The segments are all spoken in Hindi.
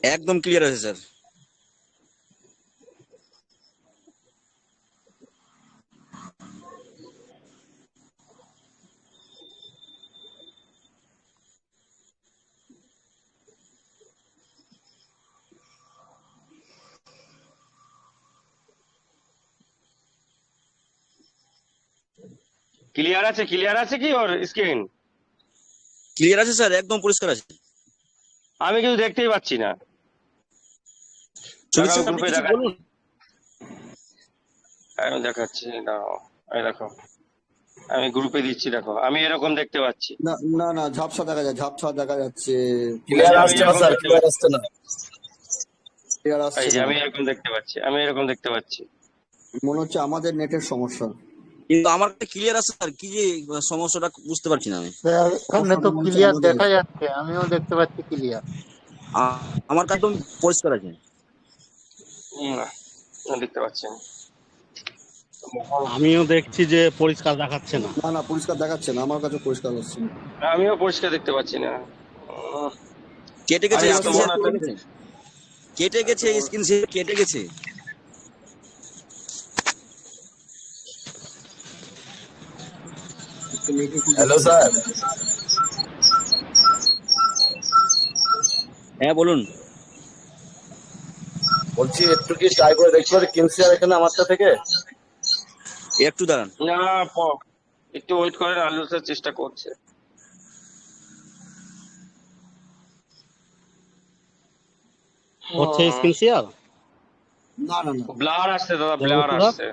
একদম ক্লিয়ার আছে স্যার। ক্লিয়ার আছে কি ওর স্ক্রিন? ক্লিয়ার আছে স্যার, একদম পরিষ্কার আছে। আমি কিন্তু দেখতেই পাচ্ছি না। সুজিত দেখাও স্যার, আপনি গ্রুপে কিছু বলুন। আমি দেখাচ্ছি, দাঁড়াও। এই দেখো, আমি গ্রুপে দিচ্ছি, দেখো আমি এরকম দেখতে পাচ্ছি। না না না, ঝাপসা দেখা যায়, ঝাপসা দেখা যাচ্ছে। ক্লিয়ার আমি আসছে না এরকম স্যার, দেখতে ক্লিয়ার পাচ্ছি। আসছে না। ক্লিয়ার এই আসছে যে না, আমি এরকম দেখতে পাচ্ছি, আমি এরকম দেখতে পাচ্ছি। মনে হচ্ছে আমাদের নেটের সমস্যা। কিন্তু আমার কাছে ক্লিয়ার আছে স্যার, কি যে সমস্যাটা বুঝতে পারছি না আমি। স্যার, এখানে তো মনে হচ্ছে ক্লিয়ার আমাদের। দেখা যাচ্ছে, আমিও দেখতে পাচ্ছি ক্লিয়ার। আমার কাছে একদম পরিষ্কার আছে। না, না দেখতে পাচ্ছি না। আমিও দেখছি যে পরিষ্কার দেখাচ্ছে না। না না, পরিষ্কার দেখাচ্ছে না, আমার কাছে পরিষ্কার আসছে না। আমিও পরিষ্কার দেখতে পাচ্ছি না। কেটে গেছে, আরে এত স্ক্রিন বড় শেয়ার একটা- করে গেছে। কেটে গেছে, স্ক্রিন শেয়ার কেটে গেছে। হ্যালো স্যার, হ্যাঁ বলুন। বলছি একটু কি ট্রাই করে দেখতে পারি কিনসিয়ার এখানে আমারটা থেকে? একটু দাঁড়ান। না, একটু ওয়েট করেন, আলু স্যার চেষ্টা করছে। হচ্ছে স্ক্রিন শেয়ার। না না না ব্লার আসছে দাদা, ব্লার বন্ধুরা? আসছে,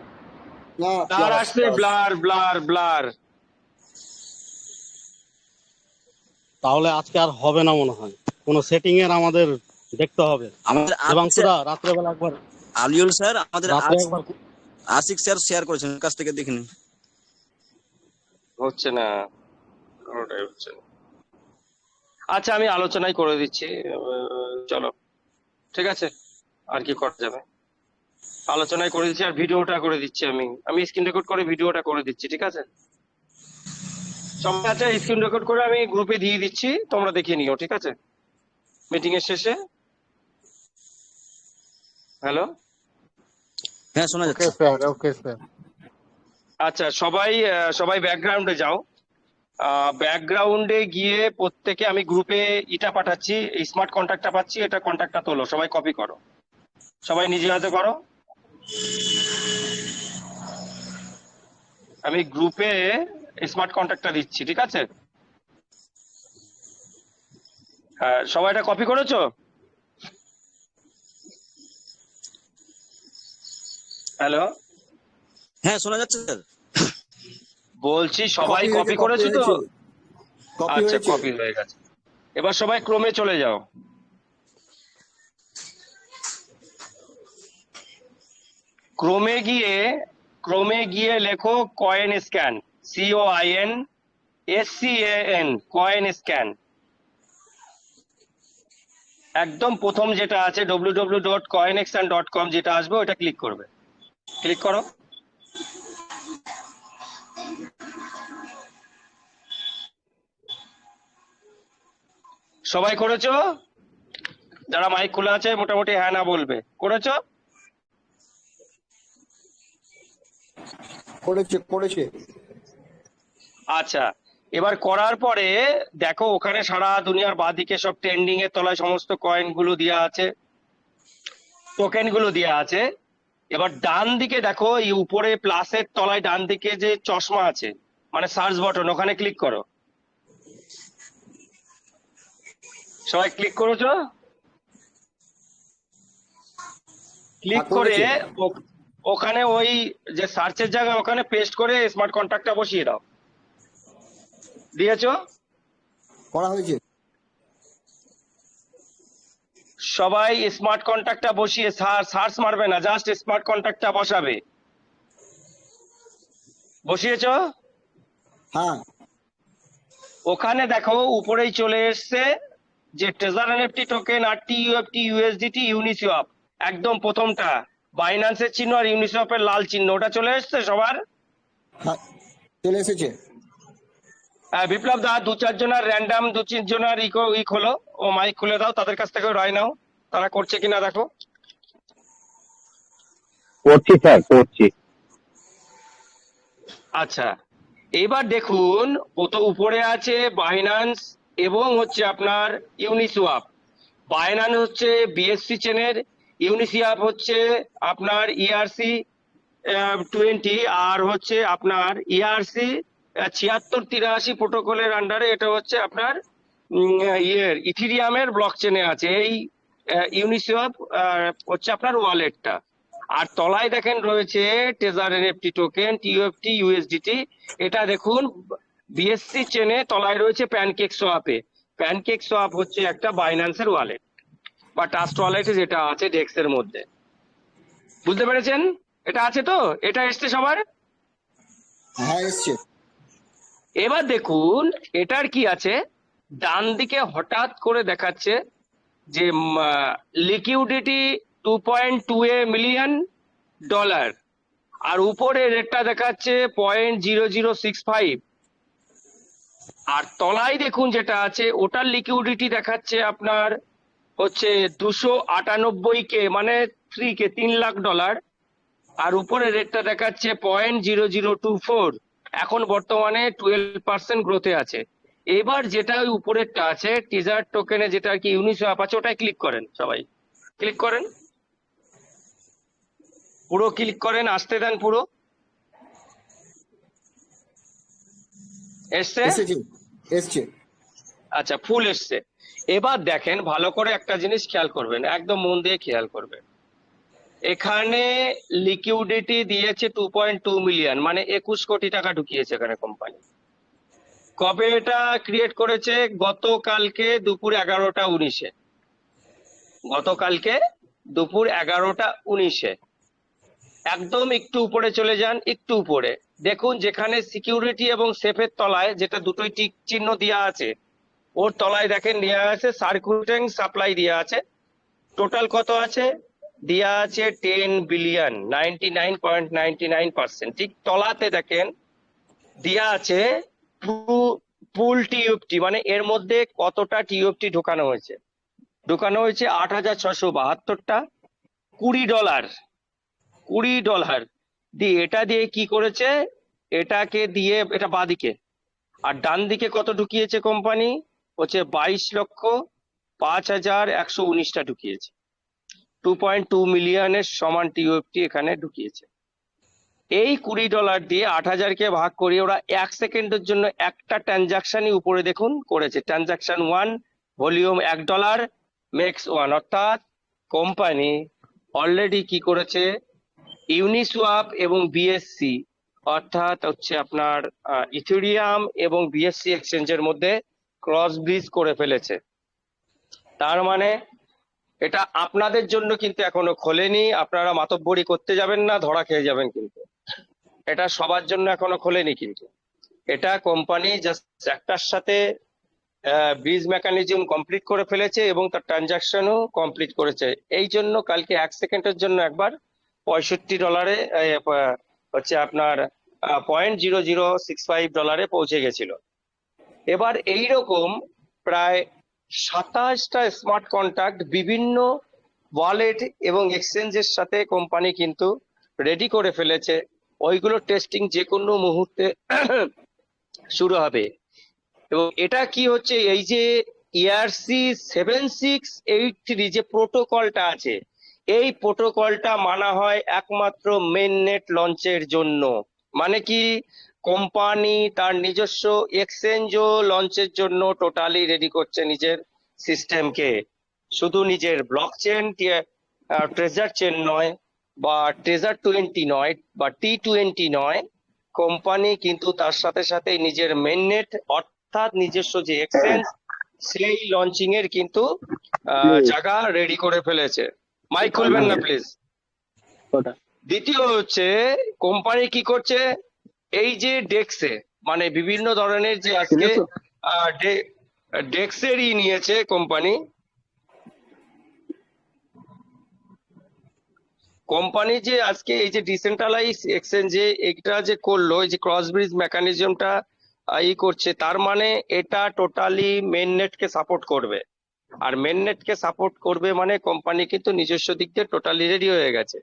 না, ব্লার আসছে, ব্লার ব্লার ব্লার। তাহলে আজকে আর হবে না মনে হয়, কোনো সেটিং এর আমাদের দেখতে হবে। আমাদের এবং সুদা রাত্রেবেলা একবার, আলিউল স্যার, আমাদের রাত্রে একবার আশিক স্যার শেয়ার করেছেন, কাছ থেকে দেখে নিন। হচ্ছে না, কোনোটাই হচ্ছে না। আচ্ছা, আমি আলোচনাই করে দিচ্ছি। চলো, ঠিক আছে, আর কি করা যাবে। আলোচনায় করে দিচ্ছি আর ভিডিওটা করে দিচ্ছি। আমি স্ক্রিন রেকর্ড করে ভিডিওটা করে দিচ্ছি, ঠিক আছে? সবাই আছে, স্ক্রিন রেকর্ড করে আমি গ্রুপে দিয়ে দিচ্ছি, তোমরা দেখিয়ে নিও, ঠিক আছে? মিটিং এর শেষে। হ্যালো, হ্যাঁ শোনা ওকে যাচ্ছে। Sir, okay sir. আচ্ছা, সবাই ব্যাকগ্রাউন্ডে যাও। ব্যাকগ্রাউন্ডে গিয়ে প্রত্যেকে, আমি গ্রুপে ইটা পাঠাচ্ছি, স্মার্ট কন্ট্যাক্টটা পাচ্ছি, এটা কন্ট্যাক্টটা তোলো, সবাই কপি করো, সবাই নিজে হাতে করো। আমি গ্রুপে স্মার্ট কন্ট্যাক্টটা দিচ্ছি, ঠিক আছে? সবাই এটা কপি করেছো? হ্যালো, হ্যাঁ শোনা যাচ্ছে স্যার। বলছি সবাই Copy কপি হয়েছে, করেছো তো? কপি আচ্ছা, হয়েছে। কপি হয়ে গেছে। এবার সবাই ক্রমে চলে যাও। ক্রমে গিয়ে লেখো coin scan, COINSCAN, coin scan. একদম প্রথম যেটা আছে www.coinexcan.com, যেটা আসবে ওটা ক্লিক করবে। ক্লিক করো। সবাই করেছো? যারা মাইক খোলা আছে মোটামুটি হ্যাঁ না বলবে। করেছো? করেছে। আচ্ছা, এবার করার পরে দেখো ওখানে সারা দুনিয়ার বাঁদিকে সব ট্রেন্ডিং এর তলায় সমস্ত কয়েন গুলো দেওয়া আছে, টোকেন গুলো দেওয়া আছে। এবার ডান দিকে দেখো, এই উপরে প্লাসের তলায় ডান দিকে যে চশমা আছে, মানে সার্চ বাটন, ওখানে ক্লিক করো। সবাই ক্লিক করেছো? ক্লিক করে ওখানে ওই যে সার্চের জায়গায় ওখানে পেস্ট করে স্মার্ট কন্ট্যাক্টটা বসিয়ে দাও। দিয়েছো? করা হয়েছে। সবাই স্মার্ট কন্ট্যাক্টটা বসিয়ে সার্চ মারবে না, জাস্ট স্মার্ট কন্ট্যাক্টটা বসাবে। বসিয়েছো? হ্যাঁ, ওখানে দেখো উপরেই চলে এসছে যে treasure NFT token, RTUFT, USDT, ইউনিসওয়াপ, একদম প্রথমটা বাইন্যান্সের চিহ্ন আর ইউনিসওয়াপের লাল চিহ্ন, ওটা চলে এসছে সবার? হ্যাঁ, চলে এসেছে। বিপ্লব দা, দু চার জনের র্যান্ডাম, দু তিন জনের ই হলো, ও মাইক খুলে দাও, তাদের কাছ থেকে রায় নাও। তারা করছে কিনা দেখো। করছি স্যার, করছি। আচ্ছা, এবার দেখুন উপরে আছে বাইন্যান্স এবং হচ্ছে আপনার ইউনিসোয়াপ। বাইন্যান্স হচ্ছে বিএসসি চেনের, ইউনিসোয়াপ হচ্ছে আপনার ইআরসি 20, আর হচ্ছে আপনার ইআরসি 7683 প্রোটোকলের আন্ডারে এটা হচ্ছে আপনার ইথিরিয়ামের ব্লক চেনে আছে এই ইউনিসোয়াপ হচ্ছে আপনার ওয়ালেটটা। আর তলায় দেখেন রয়েছে টেজার এনএফটি টোকেন, টিইউএফটি, ইউএসডিটি। এটা দেখুন বিএসসি চেনে তলায় রয়েছে প্যানকেক সোয়াপে। প্যানকেক সোয়াপ হচ্ছে একটা বাইন্যান্সের ওয়ালেট বা ট্রাস্ট ওয়ালেটে যেটা আছে ডেক্সের মধ্যে। বুঝতে পেরেছেন? এটা আছে তো? এটা এসছে সবার? হ্যাঁ এসছে। এবার দেখুন এটার কি আছে, ডান দিকে হঠাৎ করে দেখাচ্ছে যে লিকুইডিটি 2.2 মিলিয়ন ডলার, আর উপরে রেটটা দেখাচ্ছে 0.0065, আর তলায় দেখুন যেটা আছে ওটার লিকুইডিটি দেখাচ্ছে আপনার হচ্ছে 298K, মানে 3 লাখ ডলার, আর উপরে রেটটা দেখাচ্ছে 0.0024। এখন বর্তমানে 12% গ্রোথে আছে। এবার যেটা ওই উপরেরটা আছে টিজার টোকেনে যেটা আর কি ইউনিসোয়াপ আছে, ওটাই ক্লিক করেন, সবাই ক্লিক করেন, পুরো ক্লিক করেন, আসতে দেন পুরো। এসছে? এসেছে এসছে। আচ্ছা, ফুল এসছে। এবার দেখেন ভালো করে একটা জিনিস খেয়াল করবেন, একদম মন দিয়ে খেয়াল করবেন। এখানে লিকুইডিটি দিয়েছে 2.2 মিলিয়ন, মানে 21 কোটি টাকা ঢুকিয়েছে এখানে কোম্পানি। কবে এটা ক্রিয়েট করেছে? গতকালকে দুপুর 11টা 19-এ। গতকালকে দুপুর 11টা 19-এ। একদম একটু উপরে চলে যান, একটু উপরে দেখুন যেখানে সিকিউরিটি এবং সেফের তলায় যেটা দুটোই টিক চিহ্ন দেওয়া আছে, ওর তলায় দেখেন দেওয়া আছে সার্কুলেটিং সাপ্লাই দেওয়া আছে। টোটাল কত আছে? দেওয়া আছে 10 বিলিয়ন, 99.99%। ঠিক তলাতে দেখেন দেওয়া আছে পুল টিইউএফটি, মানে এর মধ্যে কতটা টিইউএফটি ঢোকানো হয়েছে। ঢোকানো হয়েছে 8672টা। $20 দিয়ে এটা দিয়ে কি করেছে, এটাকে দিয়ে এটা বাঁদিকে, আর ডান দিকে কত ঢুকিয়েছে কোম্পানি হচ্ছে 22,05,119টা ঢুকিয়েছে। 2.2 মিলিয়নের সমান টিইউএফটি এখানে ঢুকিয়েছে। এই $20 দিয়ে 8000কে ভাগ করিয়ে ওরা 1 সেকেন্ডের জন্য একটা ট্রানজাকশনই উপরে দেখুন করেছে। ট্রানজাকশন 1, ভলিউম $1, মেক্স 1, অর্থাৎ কোম্পানি অলরেডি কি করেছে, ইউনিসোয়াপ এবং বিএসসি অর্থাৎ হচ্ছে আপনার ইথেরিয়াম এবং বিএসসি এক্সচেঞ্জের মধ্যে ক্রস ব্রিজ করে ফেলেছে। তার মানে এটা আপনাদের জন্য কিন্তু এখনো খোলেনি, আপনারা মাতব্বরি করতে যাবেন না, ধরা খেয়ে যাবেন। কিন্তু এটা সবার জন্য এখনো খোলেনি, কিন্তু এটা কোম্পানি জাস্ট একটার সাথে ব্রিজ মেকানিজম কমপ্লিট করে ফেলেছে এবং তার ট্রানজাকশনও কমপ্লিট করেছে। এই জন্য কালকে 1 সেকেন্ডের জন্য একবার $65 হচ্ছে আপনার $0.0065 পৌঁছে গেছিল। এবার এইরকম প্রায় 27টা স্মার্ট কন্ট্রাক্ট বিভিন্ন ওয়ালেট এবং এক্সচেঞ্জের সাথে কোম্পানি কিন্তু রেডি করে ফেলেছে। ওইগুলো টেস্টিং যে কোনো মুহূর্তে শুরু হবে। এবং এটা কি হচ্ছে, এই যে ERC 7683 যে প্রোটোকলটা আছে, এই প্রোটোকলটা মানা হয় একমাত্র মেইন নেট লঞ্চের জন্য। মানে কি, কোম্পানি তার নিজস্ব এক্সচেঞ্জও লঞ্চের জন্য টোটালি রেডি করছে নিজের সিস্টেমকে। শুধু নিজের ব্লক চেন ট্রেজার চেন নয়, বা ট্রেজার 20 নয়, বা T20 নয়, কোম্পানি কিন্তু তার সাথে সাথে নিজের মেইন নেট অর্থাৎ নিজস্ব যে এক্সচেঞ্জ, সেই লঞ্চিং এর কিন্তু জায়গা রেডি করে ফেলেছে। মাইক খুলবেন না প্লিজ। দ্বিতীয় হচ্ছে কোম্পানি কি করছে, এই যে ডেক্সে মানে বিভিন্ন ধরনের যে আজকে ডেক্সেরই নিয়েছে কোম্পানি। কোম্পানি যে আজকে এই যে ডিসেন্ট্রালাইজ এক্সচেঞ্জে এটা যে করলো, এই যে ক্রস ব্রিজ মেকানিজমটা করছে, তার মানে এটা টোটালি মেইন নেটকে সাপোর্ট করবে। আর মেননেটকে সাপোর্ট করবে মানে কোম্পানি কিন্তু নিজস্ব দিক দিয়ে টোটালি রেডি হয়ে গেছে।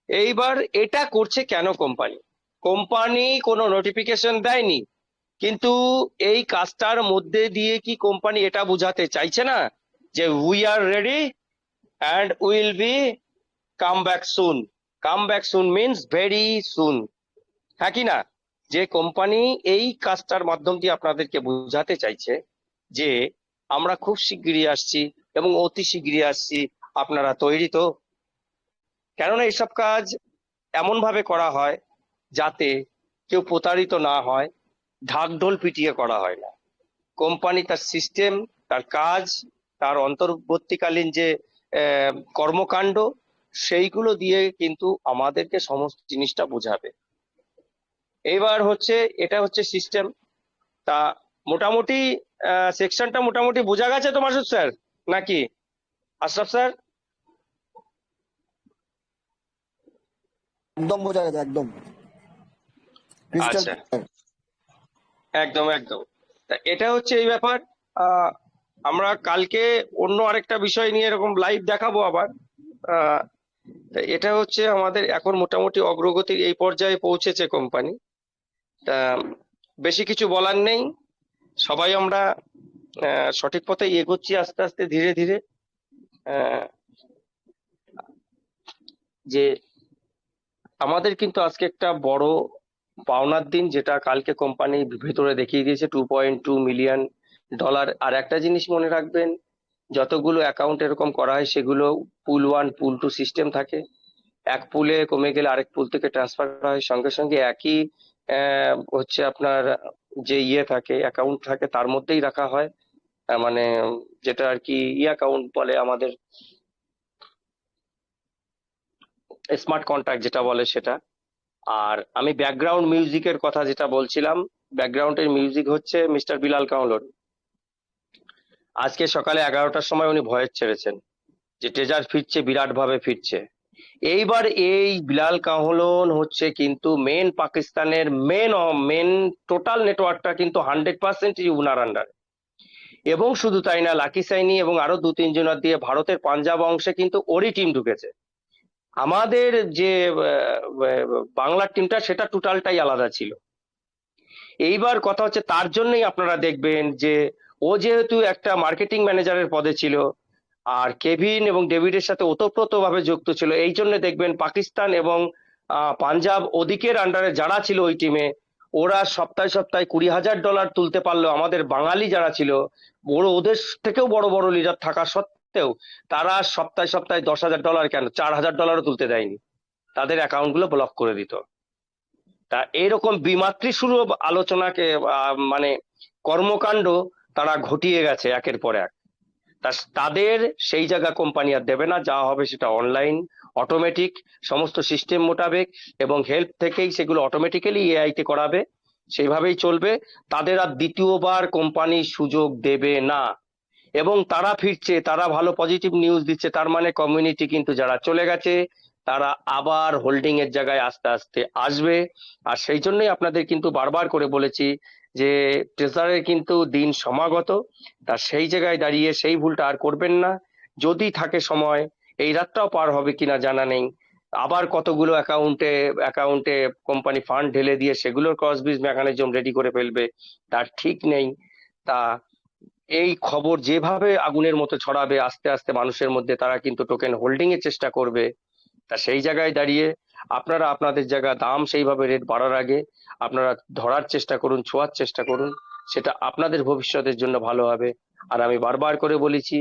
এইবার এটা করছে কেন কোম্পানি? কোম্পানি কোনো নোটিফিকেশন দেয়নি, কিন্তু এই কাজটার মধ্যে দিয়ে কি কোম্পানি এটা বোঝাতে চাইছে না যে we are ready and will be come back soon? Come back soon means very soon, হ্যাঁ কি না? যে কোম্পানি এই কাজটার মাধ্যম দিয়ে আপনাদেরকে বোঝাতে চাইছে যে আমরা খুব শিগগিরই আসছি এবং অতি শিগগিরই আসছি, আপনারা তৈরি তো? কেননা এইসব কাজ এমন ভাবে করা হয় যাতে কেউ প্রতারিত না হয়, ঢাকঢোল পিটিয়ে করা হয় না। কোম্পানি তার সিস্টেম, তার কাজ, তার অন্তর্বর্তীকালীন যে কর্মকাণ্ড, সেইগুলো দিয়ে কিন্তু আমাদেরকে সমস্ত জিনিসটা বোঝাবে। এইবার হচ্ছে এটা হচ্ছে সিস্টেম। তা মোটামুটি সেকশনটা মোটামুটি বোঝা গেছে তো মাসুদ স্যার, নাকি আশরাফ স্যার? একদম বোঝা গেছে, একদম ক্রিস্টাল আচ্ছা, একদম একদম। তা এটা হচ্ছে এই ব্যাপার। আমরা কালকে অন্য আরেকটা বিষয় নিয়ে এরকম লাইভ দেখাবো আবার। তা এটা হচ্ছে আমাদের এখন মোটামুটি অগ্রগতির এই পর্যায়ে পৌঁছেছে কোম্পানি। তা বেশি কিছু বলার নেই, সবাই আমরা সঠিক পথে এগোচ্ছি আস্তে আস্তে ধীরে ধীরে। আহ, যে আমাদের কিন্তু আজকে একটা বড় পাওনার দিন, যেটা কালকে কোম্পানি ভেতরে দেখিয়ে দিয়েছে, $2.2 মিলিয়ন। আর একটা জিনিস মনে রাখবেন, যতগুলো অ্যাকাউন্ট এরকম করা হয় সেগুলো পুল 1 পুল 2 সিস্টেম থাকে। এক পুলে কমে গেলে আরেক পুল থেকে ট্রান্সফার করা হয়, সঙ্গে সঙ্গে একই হচ্ছে আপনার যে থাকে অ্যাকাউন্ট থাকে তার মধ্যেই রাখা হয়। মানে যেটা আর কি অ্যাকাউন্ট বলে আমাদের, স্মার্ট কন্ট্রাক্ট যেটা বলে সেটা। আর আমি ব্যাকগ্রাউন্ড মিউজিকের কথা যেটা বলছিলাম, ব্যাকগ্রাউন্ডের মিউজিক হচ্ছে মিস্টার বিলাল কাউলর। আজকে সকালে 11টার সময় উনি ভয়েস ছেড়েছেন যে ট্রেজার ফিরছে, বিরাট ভাবে ফিরছে। এইবার এই বিলাল কাহলন হচ্ছে কিন্তু মেন পাকিস্তানের মেন টোটাল নেটওয়ার্কটা কিন্তু 100% উনার আন্ডার। এবং শুধু তাই না, লাকি সাইনি এবং আরো 2-3 জনের দিয়ে ভারতের পাঞ্জাব অংশে কিন্তু ওরই টিম ঢুকেছে। আমাদের যে বাংলার টিমটা সেটা টোটালটাই আলাদা ছিল। এইবার কথা হচ্ছে তার জন্যই আপনারা দেখবেন যে ও যেহেতু একটা মার্কেটিং ম্যানেজারের পদে ছিল, আর কেভিন এবং ডেভিডের সাথে ওতপ্রোতভাবে যুক্ত ছিল, এই জন্য দেখবেন পাকিস্তান এবং পাঞ্জাব ওদিকের আন্ডারে যারা ছিল ওই টিমে, ওরা সপ্তাহে সপ্তাহে $20,000 তুলতে পারলো। আমাদের বাঙালি যারা ছিল, ওদের থেকেও বড় বড় লিডার থাকা সত্ত্বেও তারা সপ্তাহে সপ্তাহে $10,000 কেন $4,000-ও তুলতে দেয়নি, তাদের অ্যাকাউন্ট গুলো ব্লক করে দিত। তা এইরকম বিমাতৃ শুরু আলোচনাকে মানে কর্মকাণ্ড তারা ঘটিয়ে গেছে একের পর এক। তাদের সেই জায়গা কোম্পানি আর দেবে না, যা হবে সেটা অনলাইন, অটোমেটিক, সমস্ত সিস্টেম মোতাবেক এবং হেল্প থেকেই সেগুলো অটোমেটিক্যালি এআই তে করাবে, সেইভাবেই চলবে। তাদের আর দ্বিতীয়বার কোম্পানি সুযোগ দেবে না। এবং তারা ফিরছে, তারা ভালো পজিটিভ নিউজ দিচ্ছে, তার মানে কমিউনিটি কিন্তু যারা চলে গেছে তারা আবার হোল্ডিং এর জায়গায় আস্তে আস্তে আসবে। আর সেই জন্যই আপনাদের কিন্তু বারবার করে বলেছি যে ট্রেজারের কিন্তু দিন সমাগত, তা সেই জায়গায় দাঁড়িয়ে সেই ভুলটা আর করবেন না। যদি থাকে সময়, এই রাতটাও পার হবে কিনা জানা নেই, আবার কতগুলো অ্যাকাউন্টে কোম্পানি ফান্ড ঢেলে দিয়ে সেগুলোর ক্রসবিজ মেকানিজম রেডি করে ফেলবে, তার ঠিক নেই। তা এই খবর যেভাবে আগুনের মতো ছড়াবে আস্তে আস্তে মানুষের মধ্যে, তারা কিন্তু টোকেন হোল্ডিং এর চেষ্টা করবে। তা সেই জায়গায় দাঁড়িয়ে আপনারা আপনাদের জায়গা দাম সেইভাবে রেট বাড়ার আগে আপনারা ধরার চেষ্টা করুন, ছোঁয়ার চেষ্টা করুন, সেটা আপনাদের ভবিষ্যতের জন্য ভালো হবে। আর আমি বারবার করে বলেছি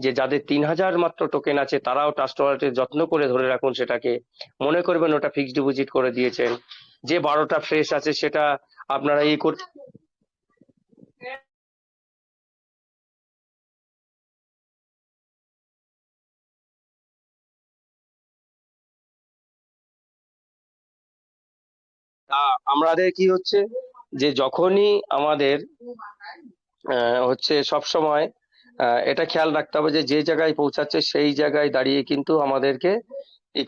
যে যাদের 3,000 মাত্র টোকেন আছে তারাও ট্রাস্ট ওয়ালেটে যত্ন করে ধরে রাখুন সেটাকে, মনে করবেন ওটা ফিক্সড ডিপোজিট করে দিয়েছেন। যে 12টা ফ্রেশ আছে সেটা আপনারা আমাদের কি হচ্ছে যে যখনই আমাদের হচ্ছে সব সময় এটা খেয়াল রাখতে হবে যে যে জায়গায় পৌঁছাচ্ছে সেই জায়গায় দাঁড়িয়ে কিন্তু আমাদেরকে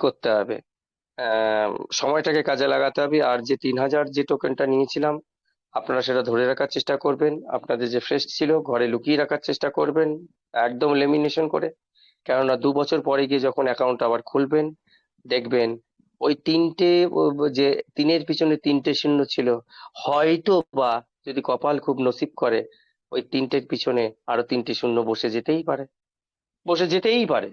করতে হবে, সময়টাকে কাজে লাগাতে হবে। আর যে 3,000 যে টোকেনটা নিয়েছিলাম আপনারা সেটা ধরে রাখার চেষ্টা করবেন। আপনাদের যে ফ্রেশ ছিল ঘরে লুকিয়ে রাখার চেষ্টা করবেন, একদম লেমিনেশন করে। কেননা 2 বছর পরে গিয়ে যখন অ্যাকাউন্ট আবার খুলবেন, দেখবেন ওই তিনটে যে তিনের পিছনে তিনটে শূন্য ছিল, হয়তো বা যদি কপাল খুব নসিব করে ওই তিনটের পিছনে আরো তিনটে শূন্য বসে যেতেই পারে, বসে যেতেই পারে।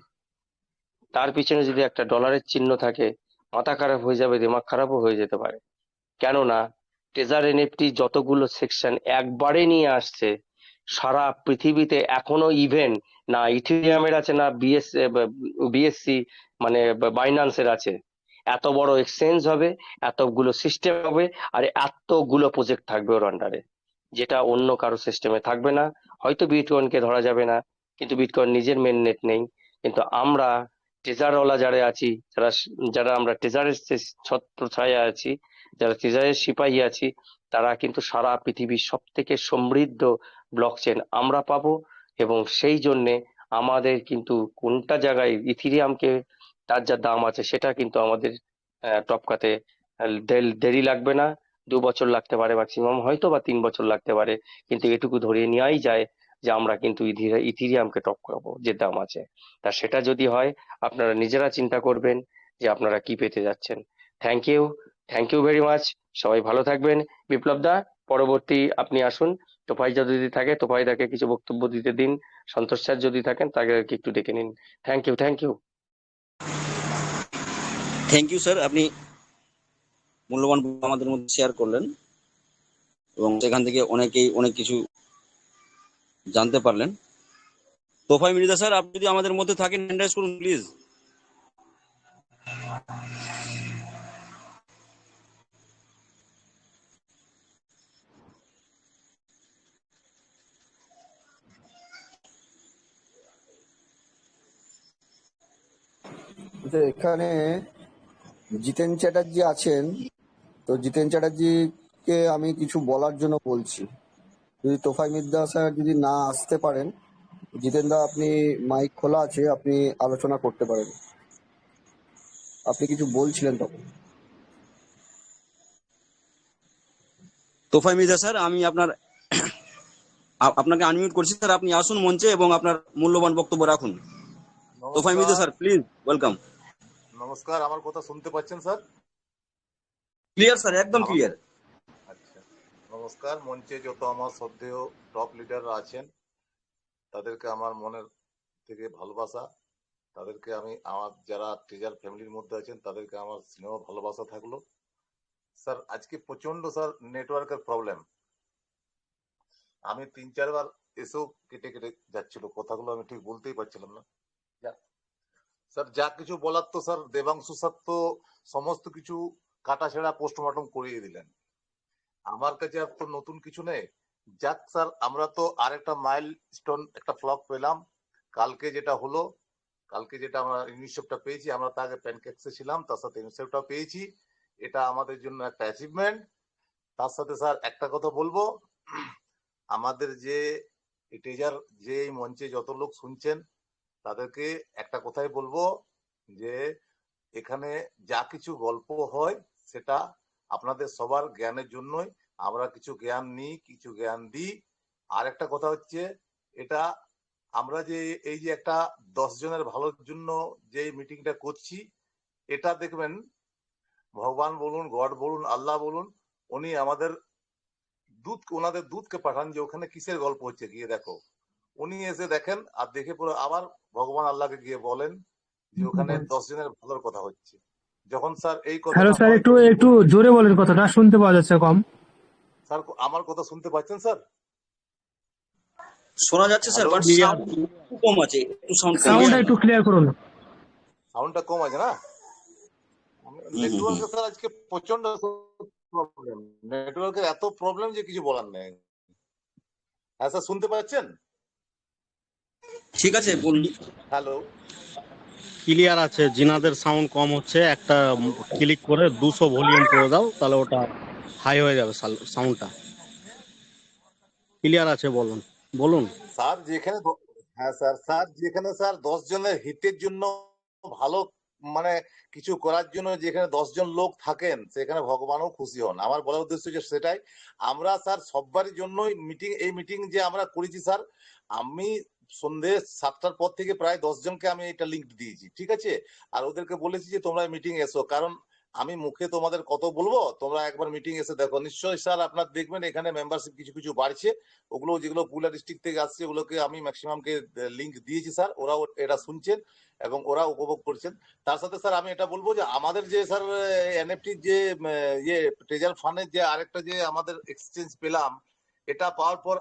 তার পিছনে যদি একটা ডলারের চিহ্ন থাকে, মাথা খারাপ হয়ে যাবে, দিমাগ খারাপও হয়ে যেতে পারে। কেননা ট্রেজার এনএফটি যতগুলো সেকশন একবারে নিয়ে আসছে, সারা পৃথিবীতে এখনো ইভেন না ইথিরিয়ামের আছে না বিএসসি মানে বাইন্যান্সের আছে। এত বড় এক্সচেঞ্জ হবে, এতগুলো সিস্টেম হবে, আর এতগুলো প্রজেক্ট থাকবে ওর আন্ডারে, যেটা অন্য কারো সিস্টেমে থাকবে না। হয়তো বিটকয়েনকে ধরা যাবে না, কিন্তু বিটকয়েন নিজের মেননেট নেই। কিন্তু আমরা ট্রেজারওয়ালা যারা আছি, যারা যারা আমরা ট্রেজারের ছত্র ছায়া আছি, যারা ট্রেজারের সিপাহী আছি, তারা কিন্তু সারা পৃথিবীর সব থেকে সমৃদ্ধ ব্লকচেন আমরা পাবো। এবং সেই জন্যে আমাদের কিন্তু কোনটা জায়গায় ইথিরিয়ামকে তার যা দাম আছে সেটা কিন্তু আমাদের টপকাতে দেরি লাগবে না। 2 বছর লাগতে পারে ম্যাক্সিমাম, হয়তো বা 3 বছর লাগতে পারে, কিন্তু এটুকু ধরিয়ে নেওয়াই যায় যে আমরা কিন্তু ইথিরিয়ামকে টপকাবো যে দাম আছে। তা সেটা যদি হয়, আপনারা নিজেরা চিন্তা করবেন যে আপনারা কি পেতে যাচ্ছেন। Thank you, thank you very much. সবাই ভালো থাকবেন। বিপ্লব দা, পরবর্তী আপনি আসুন। তোফাই যদি থাকে তোফাই দাকে কিছু বক্তব্য দিতে দিন। সন্তোষ স্যার যদি থাকেন তাকে একটু ডেকে নিন। Thank you, thank you. Thank you sir, আপনি মূল্যবান আমাদের মধ্যে শেয়ার করলেন এবং সেখান থেকে অনেকেই অনেক কিছু জানতে পারলেন। তোফাই মির্জা স্যার, আপনি যদি আমাদের মধ্যে থাকেন হ্যান্ড রাইজ করুন প্লিজ। যে এখানে জিতেন চ্যাটার্জি আছেন, তো জিতেন চ্যাটার্জিকে আমি কিছু বলার জন্য বলছি। যদি তোফাই মির্জা স্যার যদি না আসতে পারেন, জিতেন দা আপনি মাইক খোলা আছে, আপনি আলোচনা করতে পারেন। আপনি কিছু বলছিলেন তখন। তোফাই মির্জা স্যার, আমি আপনাকে আনমিউট করছি স্যার, আপনি আসুন মঞ্চে এবং আপনার মূল্যবান বক্তব্য রাখুন। তোফাই মির্জা নমস্কার। Sir, please welcome. নমস্কার, আমার কথা শুনতে পাচ্ছেন স্যার? ক্লিয়ার স্যার, একদম আমার ক্লিয়ার। আচ্ছা, নমস্কার। মঞ্চে যত আমার শ্রদ্ধেয় টপ লিডাররা আছেন তাদেরকে আমার মনের থেকে ভালোবাসা। তাদেরকে আমার যারা ট্রেজার ফ্যামিলির মধ্যে আছেন তাদেরকে আমার স্নেহ ভালোবাসা থাকলো। স্যার আজকে প্রচন্ড স্যার নেটওয়ার্কের প্রবলেম। আমি 3-4 বার এসেও কেটে কেটে যাচ্ছিল, কথাগুলো আমি ঠিক বলতেই পারছিলাম না। স্যার যা কিছু বলার তো স্যার দেবাংশু স্যার তো সমস্ত কিছু কাটাছেড়া পোস্টমর্টম করিয়ে দিলেন। আমার কাছে আর তো নতুন কিছু নেই। যাক স্যার, আমরা তো আরেকটা মাইল স্টোন একটা ফ্লগ পেলাম। কালকে যেটা হলো, কালকে যেটা আমরা ইউনিসেফটা পেয়েছি, আমরা তার আগে প্যানকেক্সে ছিলাম, তার সাথে ইউনিসেফটা পেয়েছি। এটা আমাদের জন্য একটা অ্যাচিভমেন্ট। তার সাথে স্যার একটা কথা বলবো, আমাদের যে টেজার যে এই মঞ্চে যত লোক শুনছেন তাদেরকে একটা কথাই বলবো যে এখানে যা কিছু গল্প হয় সেটা আপনাদের সবার জ্ঞানের জন্যই। আমরা কিছু জ্ঞান নিই, কিছু জ্ঞান দিই। আর একটা কথা হচ্ছে, এটা আমরা যে এই যে একটা 10 জনের ভালোর জন্য যে মিটিংটা করছি, এটা দেখবেন ভগবান বলুন, গড বলুন, আল্লাহ বলুন, উনি আমাদের ওনাদের দূতকে পাঠান যে ওখানে কিসের গল্প হচ্ছে গিয়ে দেখো। উনি এসে দেখেন আর দেখে পুরো আবার ভগবান আল্লাহকে গিয়ে বলেন যে ওখানে 10 জনের ভালোর কথা হচ্ছে। যখন স্যার এই হ্যালো কথাটা স্যার, হয়, একটু একটু জোরে বলেন, কথাটা শুনতে পাওয়া যাচ্ছে কম। স্যার আমার কথা শুনতে পাচ্ছেন স্যার? শোনা যাচ্ছে স্যার, হ্যালো, বাট সাউন্ড কম আছে, একটু সাউন্ড কম সাউন্ডটা একটু ক্লিয়ার করুন। সাউন্ডটা কম আছে না? নেটওয়ার্কের স্যার আজকে প্রচন্ড প্রবলেম। নেটওয়ার্কের এত প্রবলেম যে কিছু বলার নেই। হ্যাঁ স্যার, শুনতে পাচ্ছেন? ঠিক আছে বলুন। হ্যালো, ক্লিয়ার আছে। জিনাদের সাউন্ড কম হচ্ছে, একটা ক্লিক করে 200 ভলিউম করে দাও, তাহলে ওটা হাই হয়ে যাবে সাউন্ডটা। ক্লিয়ার আছে, বলুন বলুন। স্যার যেখানে হ্যাঁ স্যার, যেখানে স্যার 10 জনের হিতের জন্য ভালো মানে কিছু করার জন্য যেখানে 10 জন লোক থাকেন সেখানে ভগবানও খুশি হন। আমার বলার উদ্দেশ্য যে সেটাই, আমরা স্যার সববারই জন্যই এই মিটিং যে আমরা করেছি স্যার, আমি সন্ধে 7টার পর থেকে প্রায় 10 জনকে আমি এটা লিঙ্ক দিয়েছি, ঠিক আছে। আর ওদেরকে বলেছি যে তোমরা মিটিং এসো, কারণ আমি মুখে তোমাদের কত বলবো, তোমরা একবার মিটিং এসে দেখো। নিশ্চয়ই স্যার আপনার দেখবেন এখানে মেম্বারশিপ কিছু কিছু বাড়ছে, ওগুলো যেগুলো পুরুলিয়া ডিস্ট্রিক্ট থেকে আসছে ওগুলোকে আমি ম্যাক্সিমামকে লিঙ্ক দিয়েছি স্যার, ওরাও এটা শুনছেন এবং ওরা উপভোগ করছেন। তার সাথে স্যার আমি এটা বলবো যে আমাদের যে স্যার এনএফটির যে ইয়ে ট্রেজার ফান্ডের যে আরেকটা যে আমাদের এক্সচেঞ্জ পেলাম, এটা পাওয়ার পর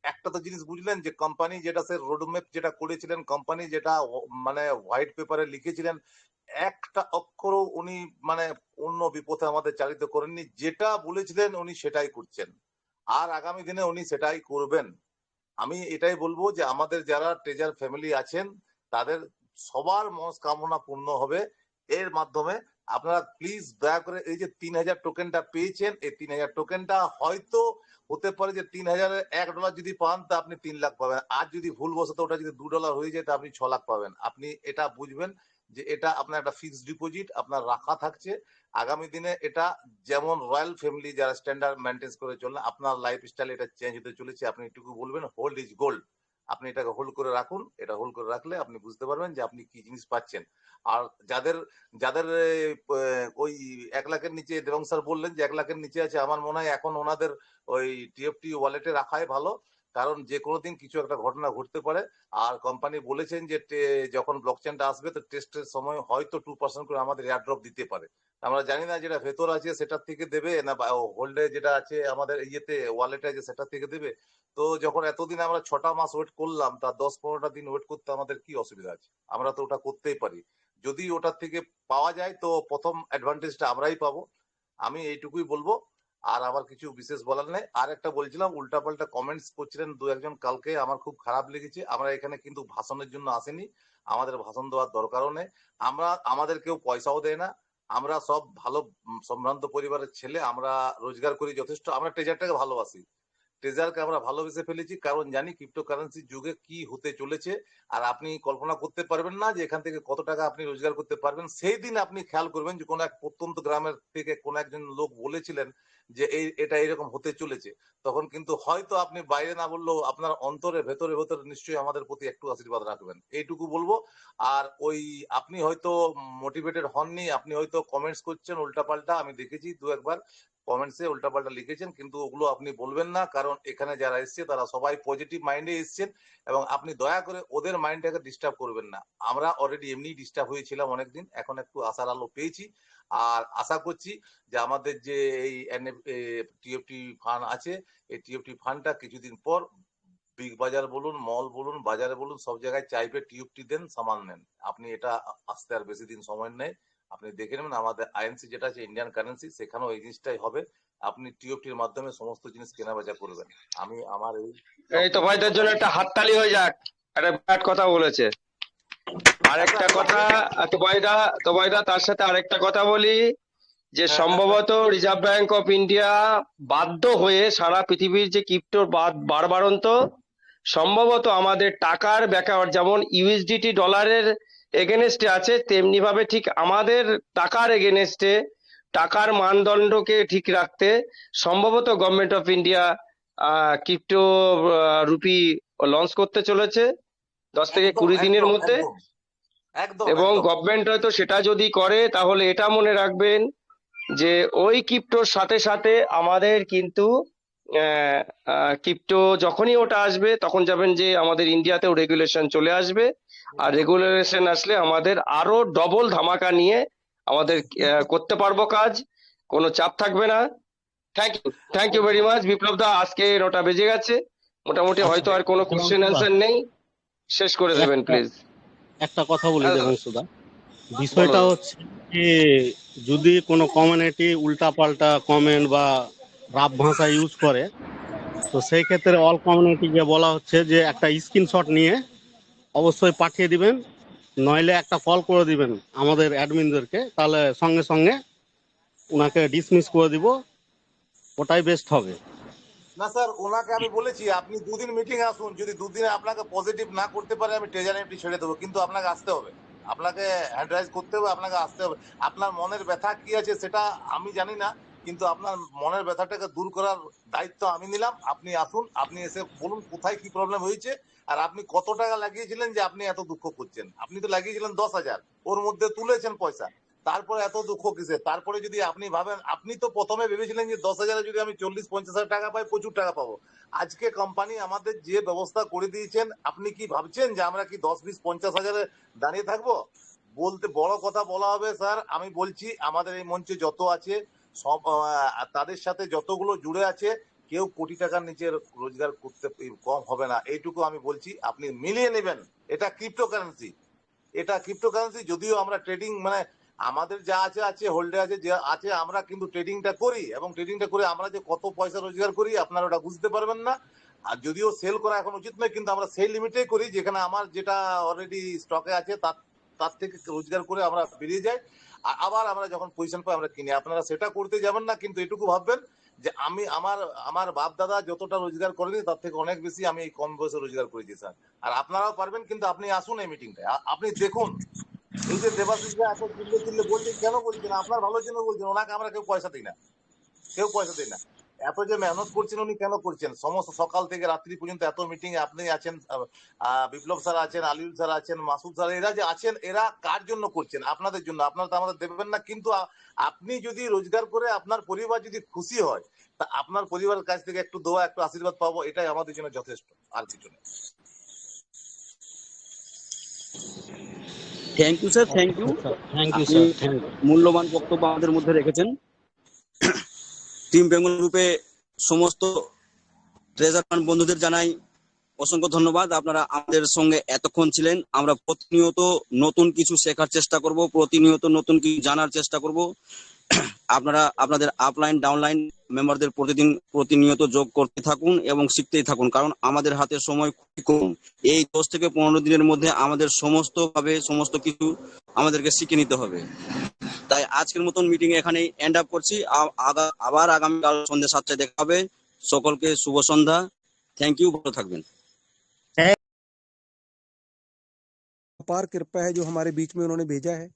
একটা তো জিনিস বুঝলেন যে কোম্পানি যেটা স্যার রোডম্যাপ যেটা করেছিলেন, কোম্পানি যেটা মানে হোয়াইট পেপারে লিখেছিলেন, একটা অক্ষরও উনি মানে অন্য বিপথে আমাদের চালিত করেননি। যেটা বলেছিলেন উনি সেটাই করছেন, আর আগামী দিনে উনি সেটাই করবেন। আমি এটাই বলবো যে আমাদের যারা ট্রেজার ফ্যামিলি আছেন তাদের সবার মনস্কামনা পূর্ণ হবে এর মাধ্যমে। আপনারা প্লিজ দয়া করে এই যে 3000 টোকেনটা পেয়েছেন, এই 3000 টোকেনটা হয়তো হতে পারে যে 3000-এর $1 যদি পান তা আপনি 3 লাখ পাবেন, আর যদি ভুলবশত ওটা যদি $2 হয়ে যায় তা আপনি 6 লাখ পাবেন। আপনি এটা বুঝবেন যে এটা আপনার একটা ফিক্সড ডিপোজিট আপনার রাখা থাকছে। আগামী দিনে এটা যেমন রয়্যাল ফ্যামিলি যারা স্ট্যান্ডার্ড মেনটেন করে চলেন, আপনার লাইফস্টাইল এটা চেঞ্জ হতে চলেছে। আপনি এটুকু বলবেন হোল্ড ইজ গোল্ড, আপনি এটাকে হোল্ড করে রাখুন। এটা হোল্ড করে রাখলে আপনি বুঝতে পারবেন যে আপনি কি জিনিস পাচ্ছেন। আর যাদের যাদের ওই 1 লাখের নিচে, দেবং স্যার বললেন যে 1 লাখের নিচে আছে, আমার মনে হয় এখন ওনাদের ওই টিএফটি ওয়ালেটে রাখাই ভালো, কারণ যে কোনো দিন কিছু একটা ঘটনা ঘটতে পারে। আর কোম্পানি বলেছেন যে যখন ব্লকচেনটা আসবে তো টেস্টের সময় হয়তো 2% করে আমাদের এয়ারড্রপ দিতে পারে। আমরা জানি না যেটা ভেতর আছে সেটার থেকে দেবে না হোল্ডে যেটা আছে আমাদের ইয়েতে ওয়ালেটে আছে সেটা থেকে দেবে। তো যখন এতদিন আমরা 6টা মাস ওয়েট করলাম, তার 10-15টা দিন ওয়েট করতে আমাদের কি অসুবিধা আছে? আমরা তো ওটা করতেই পারি। যদি ওটার থেকে পাওয়া যায় তো প্রথম অ্যাডভান্টেজটা আমরাই পাবো। আমি এইটুকুই বলবো, আর আমার কিছু বিশেষ বলার নেই। আর একটা বলছিলাম, উল্টাপাল্টা কমেন্টস করছিলেন 2-1 জন কালকে, আমার খুব খারাপ লেগেছে। আমরা এখানে কিন্তু ভাষণের জন্য আসেনি, আমাদের ভাষণ দেওয়ার দরকারও নেই। আমাদের কেউ পয়সাও দেয় না, আমরা সব ভালো সম্ভ্রান্ত পরিবারের ছেলে, আমরা রোজগার করি যথেষ্ট। আমরা ট্রেজারটাকে ভালোবাসি, ট্রেজারকে আমরা ভালোবেসে ফেলেছি, কারণ জানি ক্রিপ্টোকারেন্সির যুগে কি হতে চলেছে। আর আপনি কল্পনা করতে পারবেন না যে এখান থেকে কত টাকা আপনি রোজগার করতে পারবেন। সেই দিন আপনি খেয়াল করবেন যে কোনো এক প্রত্যন্ত গ্রামের থেকে কোন একজন লোক বলেছিলেন যে এটা এরকম হতে চলেছে, তখন কিন্তু হয়তো আপনি বাইরে না বললেও আপনার অন্তরে ভেতরে ভেতরে নিশ্চয়ই আমাদের প্রতি একটু আশীর্বাদ রাখবেন, এইটুকু বলবো। আর ওই আপনি হয়তো মোটিভেটেড হননি, আপনি হয়তো কমেন্টস করছেন উল্টাপাল্টা, আমি দেখেছি 2-1 বার কমেন্টসে উল্টাপাল্টা লিখেছেন, কিন্তু ওগুলো আপনি বলবেন না, কারণ এখানে যারা এসছে তারা সবাই পজিটিভ মাইন্ডে এসছেন এবং আপনি দয়া করে ওদের মাইন্ডটাকে ডিস্টার্ব করবেন না। আমরা অলরেডি এমনি ডিস্টার্ব হয়েছিলাম অনেকদিন, এখন একটু আশার আলো পেয়েছি। আর আশা করছি যে আমাদের যে এই টিএফটি ফান্ড আছে, এই টিএফটি ফান্ডটা কিছুদিন পর বিগ বাজার বলুন, মল বলুন, বাজারে বলুন, সব জায়গায় চাইবে টিএফটি দেন, সামান নেন। আপনি এটা আসতে আর বেশি দিন সময় নেই, আপনি দেখে নেবেন আমাদের আইএনসি যেটা আছে ইন্ডিয়ান কারেন্সি, সেখানেও এই জিনিসটাই হবে। আপনি টিওটির মাধ্যমে সমস্ত জিনিস কেনা বেচা করবেন। আমি আমার এই তো ভাইদের জন্য একটা হাততালি হয়ে যাক, একটা বিরাট কথা বলেছে। আরেকটা কথা তোবাইদা তার সাথে আরেকটা কথা বলি যে সম্ভবত রিজার্ভ ব্যাংক অফ ইন্ডিয়া বাধ্য হয়ে সারা পৃথিবীর যে ক্রিপ্টোর বারবারন্ত সম্ভবত আমাদের টাকার ব্যাকআপ যেমন ইউএসডিটি ডলারের এগেনস্টে আছে, তেমনি ভাবে ঠিক আমাদের টাকার এগেনস্টে টাকার মানদণ্ডকে ঠিক রাখতে সম্ভবত government of India crypto rupee launch করতে চলেছে 10 থেকে 20 দিনের মধ্যে। এবং গভর্নমেন্ট হয়তো সেটা যদি করে তাহলে এটা মনে রাখবেন যে ওই ক্রিপ্টোর সাথে সাথে আমাদের কিন্তু ক্রিপ্টো যখনই ওটা আসবে তখন যাবেন যে আমাদের ইন্ডিয়াতেও রেগুলেশন চলে আসবে, আর রেগুলেশন আসলে আমাদের আরো ডবল ধামাকা নিয়ে আমাদের করতে পারবো কাজ, কোনো চাপ থাকবে না। থ্যাংক ইউ ভেরি মাচ বিপ্লব দা। আজকে 9টা বেজে গেছে, মোটামুটি হয়তো আর কোনো কোশ্চেন অ্যান্সার নেই, শেষ করে দেবেন প্লিজ। একটা কথা বলি দেবাংশুদা, বিষয়টা হচ্ছে যে যদি কোনো কমিউনিটি উল্টাপাল্টা কমেন্ট বা রাফ ভাষা ইউজ করে, তো সেই ক্ষেত্রে অল কমিউনিটিকে বলা হচ্ছে যে একটা স্ক্রিনশট নিয়ে অবশ্যই পাঠিয়ে দিবেন, নইলে একটা কল করে দিবেন আমাদের অ্যাডমিনদেরকে, তাহলে সঙ্গে সঙ্গে ওনাকে ডিসমিস করে দিব, ওটাই বেস্ট হবে। না স্যার, ওনাকে আমি বলেছি আপনি 2 দিন মিটিং আসুন, যদি 2 দিনে আপনাকে পজিটিভ না করতে পারে আমি ট্রেজারি এমটি ছেড়ে দেবো, কিন্তু আপনাকে আসতে হবে। আপনাকে হ্যান্ড রাইজ করতে হবে, আপনাকে আসতে হবে। আপনার মনের ব্যথা কি আছে সেটা আমি জানি না, কিন্তু আপনার মনের ব্যথাটাকে দূর করার দায়িত্ব আমি নিলাম। আপনি আসুন, আপনি এসে বলুন কোথায় কি প্রবলেম হয়েছে, আর আপনি কত টাকা লাগিয়েছিলেন যে আপনি এত দুঃখ করছেন। আপনি তো লাগিয়েছিলেন 10,000, ওর মধ্যে তুলেছেন পয়সা, তারপরে এত দুঃখ কিসে? তারপরে যদি আপনি ভাবেন, আপনি তো প্রথমে ভেবেছিলেন যে 10,000-এ যদি আমি 40-50,000 টাকা পাই, প্রচুর টাকা পাবো। আজকে কোম্পানি আমাদের যে ব্যবস্থা করে দিয়েছেন, আপনি কি ভাবছেন যে আমরা কি 10-20-50,000-এ দাঁড়িয়ে থাকবো? বলতে বড় কথা বলা হবে স্যার। আমি বলছি আমাদের এই মঞ্চে যত আছে সব তাদের সাথে যতগুলো জুড়ে আছে, কেউ কোটি টাকার নিচে রোজগার করতে কম হবে না, এইটুকু আমি বলছি। আপনি মিলিয়ে নেবেন, এটা ক্রিপ্টোকারেন্সি, এটা ক্রিপ্টোকারেন্সি। যদিও আমরা ট্রেডিং মানে আমাদের যা আছে আছে হোল্ডে আছে যে আছে, আমরা কিন্তু ট্রেডিংটা করি, এবং ট্রেডিংটা করে আমরা যে কত পয়সা রোজগার করি আপনারা ওটা বুঝতে পারবেন না। আর যদিও সেল করা এখন উচিত নয়, কিন্তু আমরা সেই লিমিটেই করি যেখানে আমার যেটা অলরেডি স্টকে আছে তার তার থেকে রোজগার করে আমরা বেরিয়ে যাই, আর আবার আমরা যখন পজিশন পাই আমরা কিনি। আপনারা সেটা করতে যাবেন না, কিন্তু এটুকু ভাববেন যে আমি আমার আমার বাপ দাদা যতটা রোজগার করেনি তার থেকে অনেক বেশি আমি এই কম বয়সে রোজগার করেছি স্যার। আর আপনারাও পারবেন, কিন্তু আপনি আসুন এই মিটিংটায়, আপনি দেখুন। এই যে দেবাশিস ভাই এত চিল্লে চিল্লে বলছেন, কেন বলছেন? আপনার ভালোর জন্য বলছেন, ওনাকে আমরা কেউ পয়সা দিই না, কেউ পয়সা দেয় না। এত যে মেহনত করছেন উনি কেন করছেন? সমস্ত সকাল থেকে রাত্রি পর্যন্ত এত মিটিং আপনি আছেন, বিপ্লব স্যার আছেন, আলিউল স্যার আছেন, মাসুদ স্যার, এরা যে আছেন এরা কার জন্য করছেন? আপনাদের জন্য। আপনারা তো আমাদের দেবেন না, কিন্তু আপনি যদি রোজগার করে আপনার পরিবার যদি খুশি হয়, তা আপনার পরিবারের কাছ থেকে একটু দোয়া একটু আশীর্বাদ পাবো, এটাই আমাদের জন্য যথেষ্ট, আর কিছু নেই। Thank you sir, thank you. Thank you আপনি স্যার, থ্যাংক ইউ। মূল্যবান বক্তব্য আমাদের মধ্যে রেখেছেন। টিম বেঙ্গল গ্রুপে সমস্ত ট্রেজার ফান্ড বন্ধুদের জানাই অসংখ্য ধন্যবাদ। আপনারা আমাদের সঙ্গে এতক্ষণ ছিলেন। আমরা প্রতিনিয়ত নতুন কিছু শেখার চেষ্টা করব, প্রতিনিয়ত নতুন কিছু জানার চেষ্টা করব। আপনারা আপনাদের আপলাইন ডাউনলাইন মেম্বারদের প্রতিনিয়ত যোগ করতে থাকুন এবং শিখতেই থাকুন, কারণ আমাদের হাতে সময় খুবই কম। এই 10 থেকে 15 দিনের মধ্যে আমাদের সমস্ত কিছু আমাদেরকে শিখে নিতে হবে। তাই আজকের মতন মিটিং এখানেই এন্ড আপ করছি। আবার আগামীকাল সন্ধ্যে 7টায় দেখা হবে। সকলকে শুভ সন্ধ্যা। থ্যাংক ইউ, ভালো থাকবেন। अपार कृपा है जो हमारे बीच में उन्होंने भेजा है।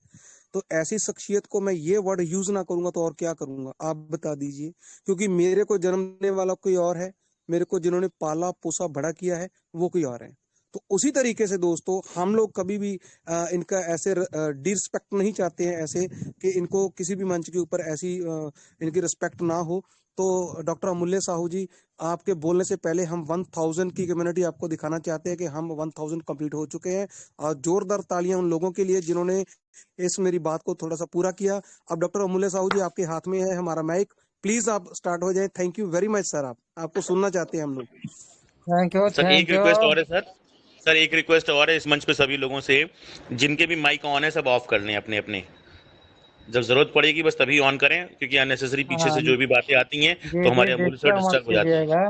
तो ऐसी शख्सियत को मैं ये वर्ड यूज ना करूंगा तो और क्या करूंगा, आप बता दीजिए। क्योंकि मेरे को जन्म देने वाला कोई और है, मेरे को जिन्होंने पाला पोसा बड़ा किया है वो कोई और है। तो उसी तरीके से दोस्तों हम लोग कभी भी इनका ऐसे डिसरिस्पेक्ट नहीं चाहते हैं, ऐसे कि इनको किसी भी मंच के ऊपर ऐसी इनकी रिस्पेक्ट ना हो। तो डॉक्टर अमूल्य साहू जी, आपके बोलने से पहले हम 1000 की कम्युनिटी आपको दिखाना चाहते हैं कि हम 1000 कंप्लीट हो चुके हैं। और जोरदार तालियां उन लोगों के लिए जिन्होंने इस मेरी बात को थोड़ा सा पूरा किया। अब डॉक्टर अमूल्य साहू जी आपके हाथ में है हमारा माइक, प्लीज आप स्टार्ट हो जाए। Thank you very much sir, आपको सुनना चाहते हैं हम लोग। थैंक यू सर एक थैंक यू। रिक्वेस्ट और है सर एक रिक्वेस्ट और है इस मंच पे सभी लोगों से, जिनके भी माइक ऑन है सब ऑफ कर लें अपने अपने। जब जरूरत पड़ेगी बस तभी ऑन करें, क्योंकि अननेसेसरी पीछे हाँ से जो भी बातें आती हैं जी तो जी हमारे अमूल्य सर डिस्टर्ब मत डिस्टर्ब हो जाते हैं। कीजिएगा।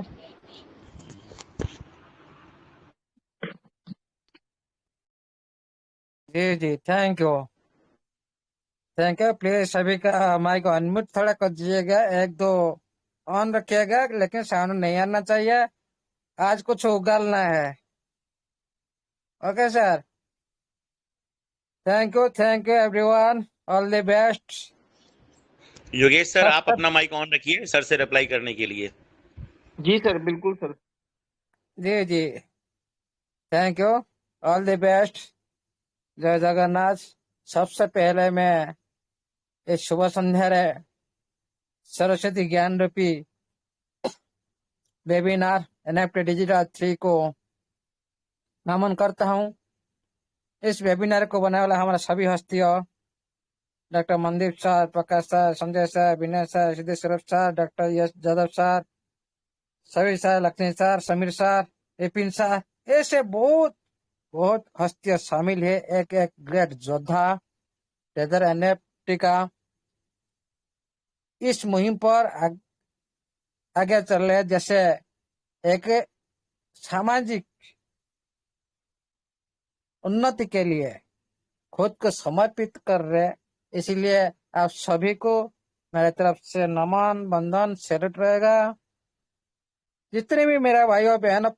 जी जी thank you thank you. Please सभी का माइक अनम्यूट थोड़ा कर दीजिएगा, एक दो ऑन रखिएगा, लेकिन साउंड नहीं आना चाहिए। आज कुछ उगलना है। Okay sir, thank you everyone, all the best. Yogesh sir सब आप अपना माइक ऑन रखिए सर से रिप्लाई करने के लिए। जी सर, बिल्कुल सर। जी जी thank you, all the best, जय जगन्नाथ। सबसे पहले मैं इस शुभ संध्या रे सरस्वती ज्ञान रूपी वेबिनार एनएफटी डिजिटल 3 को नमन करता हूँ। इस वेबिनार को बनाने वाला हमारा सभी हस्तियों, डॉक्टर मनदीप सर, प्रकाश सर, संजय सर, विनय sir, Siddheshwar sir, doctor Yash Yadav sir, सभी sir, Lakshmi sir, Sameer sir, Vipin sir, ऐसे बहुत बहुत हस्तियां शामिल है। एक एक ग्रेट योद्धा ट्रेजर एनएफटी का इस मुहिम पर आगे चल रहे, जैसे एक सामाजिक उन्नति के लिए खुद को समर्पित कर रहे। इसलिए आप सभी को मेरे तरफ से नमन बंधन सैल्यूट रहेगा। जितने भी मेरा भाई और बहन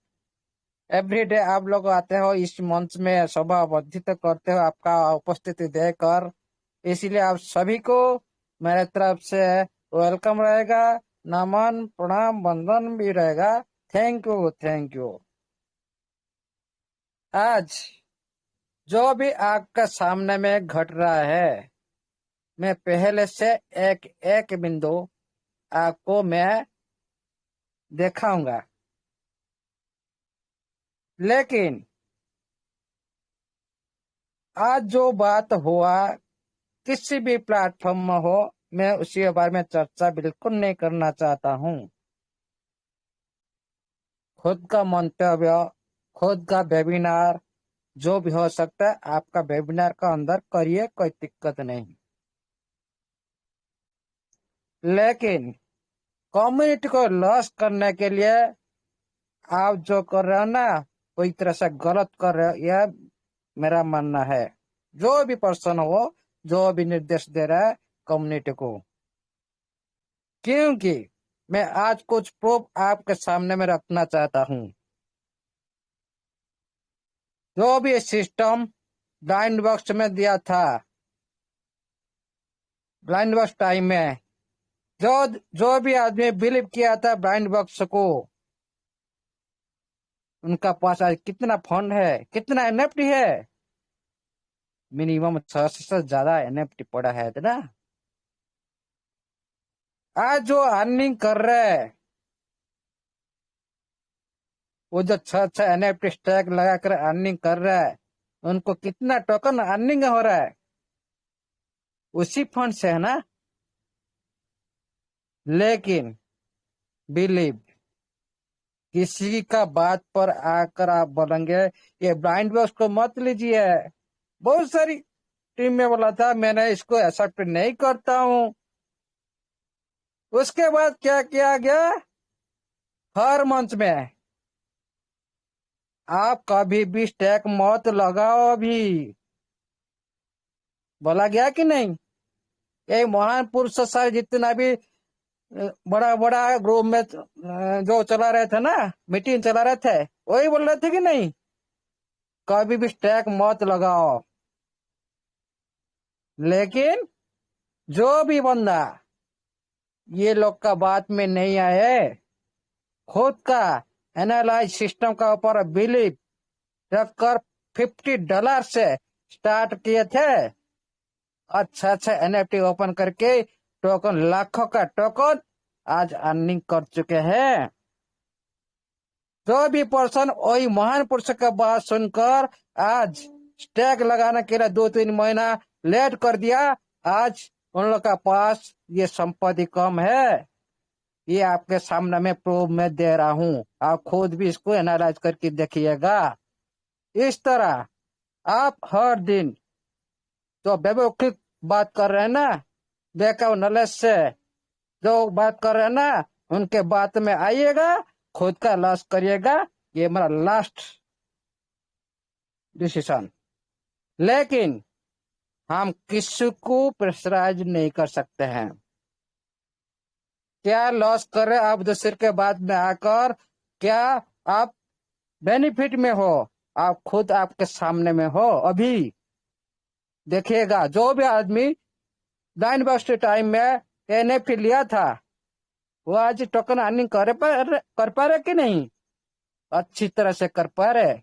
एवरीडे आप लोग आते हो इस मंच में सभा वर्धित करते हो आपका उपस्थिति देकर, इसलिए आप सभी को मेरे तरफ से वेलकम रहेगा, नमन प्रणाम वंदन भी रहेगा। Thank you, thank you. आज जो भी आपका सामने में घट रहा है, मैं पहले से एक एक बिंदु आपको मैं दिखाऊंगा, लेकिन आज जो बात हुआ किसी भी प्लेटफॉर्म में हो, मैं उसी बारे में चर्चा बिल्कुल नहीं करना चाहता हूँ। खुद का मंतव्य, खुद का वेबिनार जो भी हो सकता है आपका वेबिनार का अंदर करिए, कोई दिक्कत नहीं। लेकिन कम्युनिटी को लॉस करने के लिए आप जो कर रहे हो ना, कोई तरह से गलत कर रहे हो, यह मेरा मानना है। जो भी पर्सन हो, जो भी निर्देश दे रहा है कम्युनिटी को, क्योंकि मैं आज कुछ प्रूफ आपके सामने में रखना चाहता हूँ। जो भी सिस्टम ब्लाइंड बॉक्स में दिया था, ब्लाइंड बॉक्स टाइम में जो भी आदमी बिलीव किया था ब्लाइंड बॉक्स को, उनका पास आज कितना फंड है, कितना एनएफटी है? मिनिमम 600 से ज्यादा एनएफटी पड़ा है ना। आज जो अर्निंग कर रहे हैं, वो जो 6 एनएफटी स्टैक लगाकर अर्निंग कर रहा है, उनको कितना टोकन अर्निंग हो रहा है? उसी फंड से है ना। लेकिन बिलीव, किसी का बात पर आकर आप बोलेंगे ये ब्लाइंड बॉक्स को मत लीजिए। बहुत सारी टीम में बोला था, मैंने इसको एक्सेप्ट नहीं करता हूं। उसके बाद क्या किया गया? हर मंच में आप कभी भी स्टैक मत लगाओ, अभी बोला गया कि नहीं? ये महान पुरुष सारे जितना भी बड़ा बड़ा ग्रुप में जो चला रहे थे ना, मीटिंग चला रहे थे, वही बोल रहे थे कि नहीं, कभी भी स्टैक मत लगाओ। लेकिन जो भी बंदा ये लोग का बात में नहीं आए, खुद का एनालाइज सिस्टम का ऊपर बिलीव रखकर $50 से स्टार्ट किए थे, अच्छा एनएफटी ओपन करके टोकन, लाखों का टोकन आज अर्निंग कर चुके हैं। जो भी पर्सन वही महान पुरुष का बात सुनकर आज स्टैक लगाने के लिए 2-3 महीना लेट कर दिया, आज उन लोग का पास ये संपत्ति कम है। ये आपके सामने में प्रूफ में दे रहा हूँ, आप खुद भी इसको एनालाइज करके देखिएगा। इस तरह आप हर दिन जो बेवकूफ बात कर रहे हैं ना, बेकार नॉलेज से जो बात कर रहे हैं ना, उनके बात में आइएगा, खुद का लॉस करिएगा। ये मेरा लास्ट डिसीजन। लेकिन हम किसी को प्रेशराइज नहीं कर सकते हैं। क्या लॉस कर रहे आप दूसरे के बाद में आकर? क्या आप बेनिफिट में हो? आप खुद आपके सामने में हो। अभी देखिएगा, जो भी आदमी ब्लाइंड बॉक्स टाइम में एनएफटी लिया था, वो आज टोकन अर्निंग कर पा रहे कि नहीं? अच्छी तरह से कर पा रहे।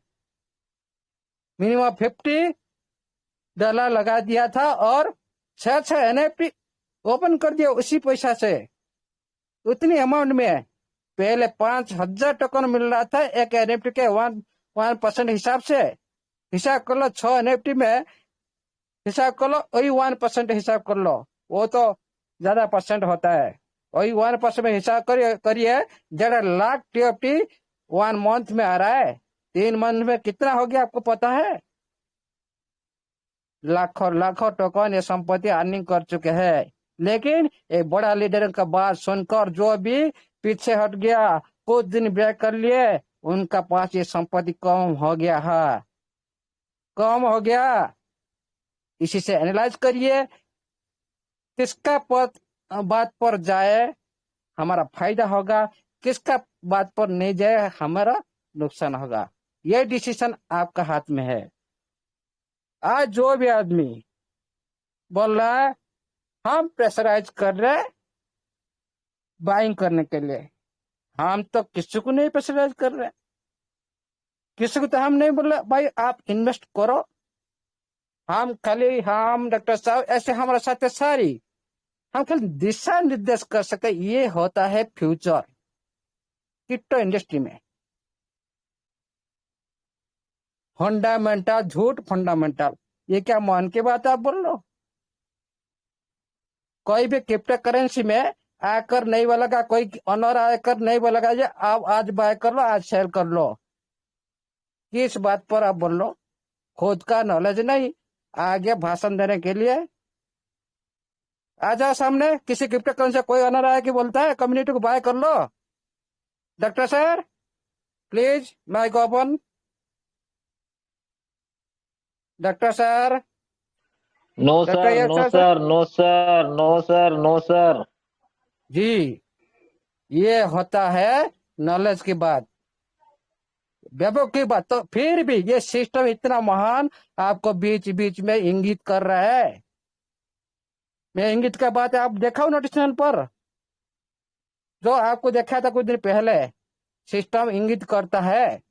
मिनिमम $50 लगा दिया था और 6 एनएफटी ओपन कर दिया उसी पैसा से, उतनी अमाउंट में। पहले 5,000 टोकन मिल रहा था एक एनएफटी के 1% हिसाब से। हिसाब कर लो 6 एनएफटी में, हिसाब कर लो, वही 1% हिसाब कर लो, वो तो ज्यादा परसेंट होता है। वही 1% में हिसाब करिए 1.5 लाख टीएफटी 1 मंथ में आ रहा है। 3 मंथ में कितना हो गया आपको पता है? लाखों लाखों टोकन ये संपत्ति अर्निंग कर चुके हैं। लेकिन एक बड़ा लीडर का बात सुनकर जो भी पीछे हट गया, कुछ दिन ब्रेक कर लिए, उनका पास ये संपत्ति कम हो गया है, कम हो गया। इसी से एनालाइज करिए, किसका बात पर जाए हमारा फायदा होगा, किसका बात पर नहीं जाए हमारा नुकसान होगा। ये डिसीजन आपका हाथ में है। आज जो भी आदमी बोल रहा है हम प्रेशराइज कर रहे हैं बाइंग करने के लिए, हम तो किसी को नहीं प्रेशराइज कर रहे, किसी को तो हम नहीं बोल रहे भाई आप इन्वेस्ट करो। हम खाली हम डॉक्टर साहब ऐसे हमारे साथ है सारी, हम खाली दिशा निर्देश कर सकते। ये होता है फ्यूचर क्रिप्टो इंडस्ट्री में। फंडामेंटल झूठ, फंडामेंटल ये क्या मान की बात आप बोल रहे हो? कोई भी क्रिप्टो करेंसी में आकर नहीं बोलेगा, कोई ऑनर आकर नहीं बोलेगा ये आप आज बाय कर लो आज सेल कर लो। किस बात पर आप बोल लो? खुद का नॉलेज नहीं, आगे भाषण देने के लिए आ जाओ सामने। किसी क्रिप्टो करेंसी कोई ऑनर आया कि बोलता है कम्युनिटी को बाय कर लो। Doctor sir please mic open. Doctor sir, no doctor sir, yes no sir, sir, no sir, no sir, no sir. जी ये होता है नॉलेज की बात, वैभव की बात। तो फिर भी ये सिस्टम इतना महान आपको बीच बीच में इंगित कर रहा है। मैं इंगित का बात आप देखा नोटिफिकेशन पर जो आपको देखा था कुछ दिन पहले, सिस्टम इंगित करता है।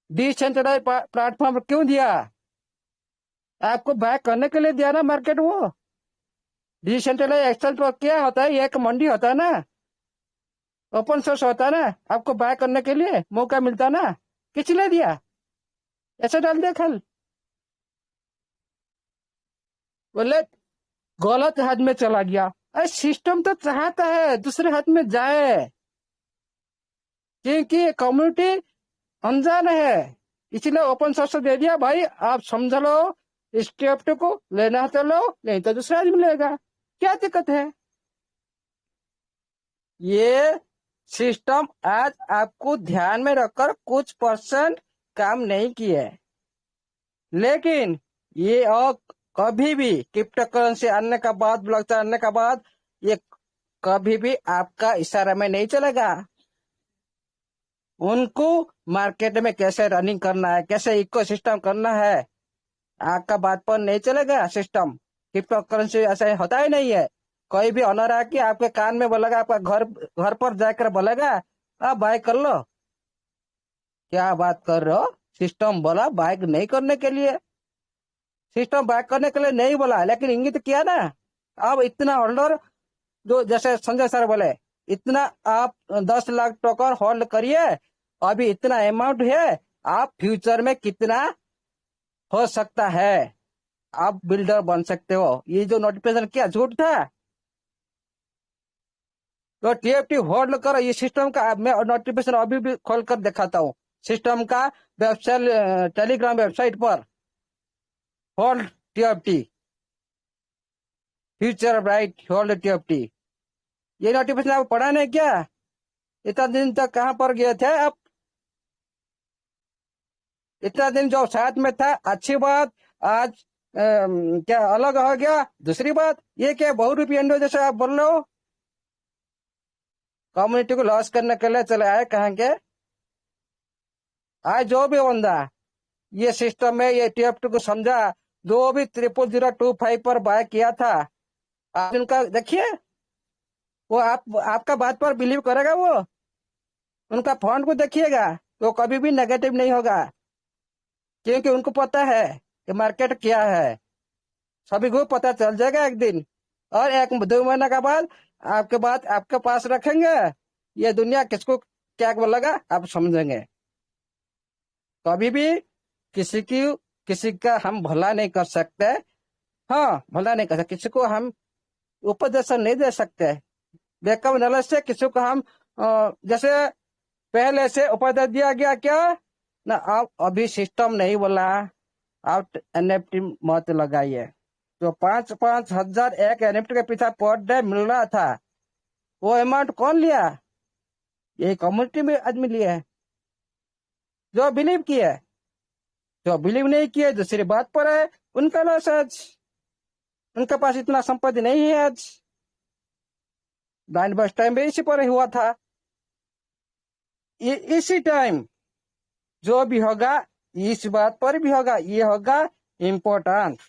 डिसेंट्रलाइज प्लेटफॉर्म क्यों दिया? आपको बाय करने के लिए दिया ना मार्केट। वो डिसेंट्रलाइज एक्सचेंज पर क्या होता है, एक मंडी होता है ना, ओपन सोर्स होता है ना, आपको बाय करने के लिए मौका मिलता ना, किस लिए दिया? ऐसे डाल दिया खल, बोले गलत हाथ में चला गया। अरे सिस्टम तो चाहता है दूसरे हाथ में जाए, क्योंकि कम्युनिटी अनजान है, इसलिए ओपन सोर्स दे दिया। भाई आप समझ लो, स्टेप टू को लेना तो लो, नहीं तो दूसरा आदमी लेगा, क्या दिक्कत है? ये सिस्टम आज आपको ध्यान में रखकर कुछ % काम नहीं किए, लेकिन ये और कभी भी क्रिप्टो करेंसी आने का बाद, ब्लॉकचेन आने का बाद, ये कभी भी आपका इशारा में नहीं चलेगा। उनको मार्केट में कैसे रनिंग करना है, कैसे इकोसिस्टम करना है, आपका बात पर नहीं चलेगा सिस्टम। क्रिप्टो करेंसी ऐसा होता ही नहीं है। कोई भी ऑनर आके आपके कान में बोलेगा, आपका घर पर जाकर बोलेगा आप बाय कर लो। क्या बात कर रहे हो? सिस्टम बोला बाय नहीं करने के लिए, सिस्टम बाय करने के लिए नहीं बोला, लेकिन इंगित किया ना। अब इतना होल्डर जो जैसे संजय सर बोले, इतना आप 10 लाख टोकन होल्ड करिए, अभी इतना अमाउंट है, आप फ्यूचर में कितना हो सकता है, आप बिल्डर बन सकते हो। ये जो नोटिफिकेशन क्या झूठ था? तो TFT होल्ड करो। ये सिस्टम का मैं नोटिफिकेशन अभी भी खोल कर दिखाता हूँ, सिस्टम का वेबसाइट, टेलीग्राम वेबसाइट पर hold TFT, future right hold TFT। ये नोटिफिकेशन आप पढ़ा नहीं क्या? इतना दिन तक कहाँ पर गए थे आप? इतना दिन जो साथ में था, अच्छी बात। आज क्या अलग हो गया, दूसरी बात। ये क्या बहुरूपी अंडो जैसे आप बोल रहे हो? कम्युनिटी को लॉस करने के लिए चले आए कहाँ के? आज जो भी बंदा ये सिस्टम में ये TFT को समझा, जो भी 00025 पर बाय किया था, आज उनका देखिए, वो आपका बात पर बिलीव करेगा। वो उनका फंड को देखिएगा तो कभी भी नेगेटिव नहीं होगा, क्योंकि उनको पता है कि मार्केट क्या है। सभी को पता चल जाएगा एक दिन, और 1-2 महीने का बाद आपके बात आपके पास रखेंगे। ये दुनिया किसको क्या बोलेगा आप समझेंगे। कभी भी किसी का हम भला नहीं कर सकते। हाँ, भला नहीं कर सकते, किसी को हम उपदेश नहीं दे सकते। बैकअप नॉलेज से किसी को हम जैसे पहले से उपदेश दिया गया क्या ना, आप अभी सिस्टम नहीं बोला आप NFT मत लगाइए। तो 5-5 हजार एक NFT के पीछे पर डे मिल रहा था, वो अमाउंट कौन लिया? यही कम्युनिटी में आदमी लिए, जो बिलीव किए। जो बिलीव नहीं किए दूसरी बात पर है, उनका लॉस। आज उनके पास इतना संपत्ति नहीं है। आज ब्लाइंड बस टाइम भी इसी पर हुआ था। इसी टाइम जो भी होगा इस बात पर भी होगा, ये होगा इम्पोर्टेंट।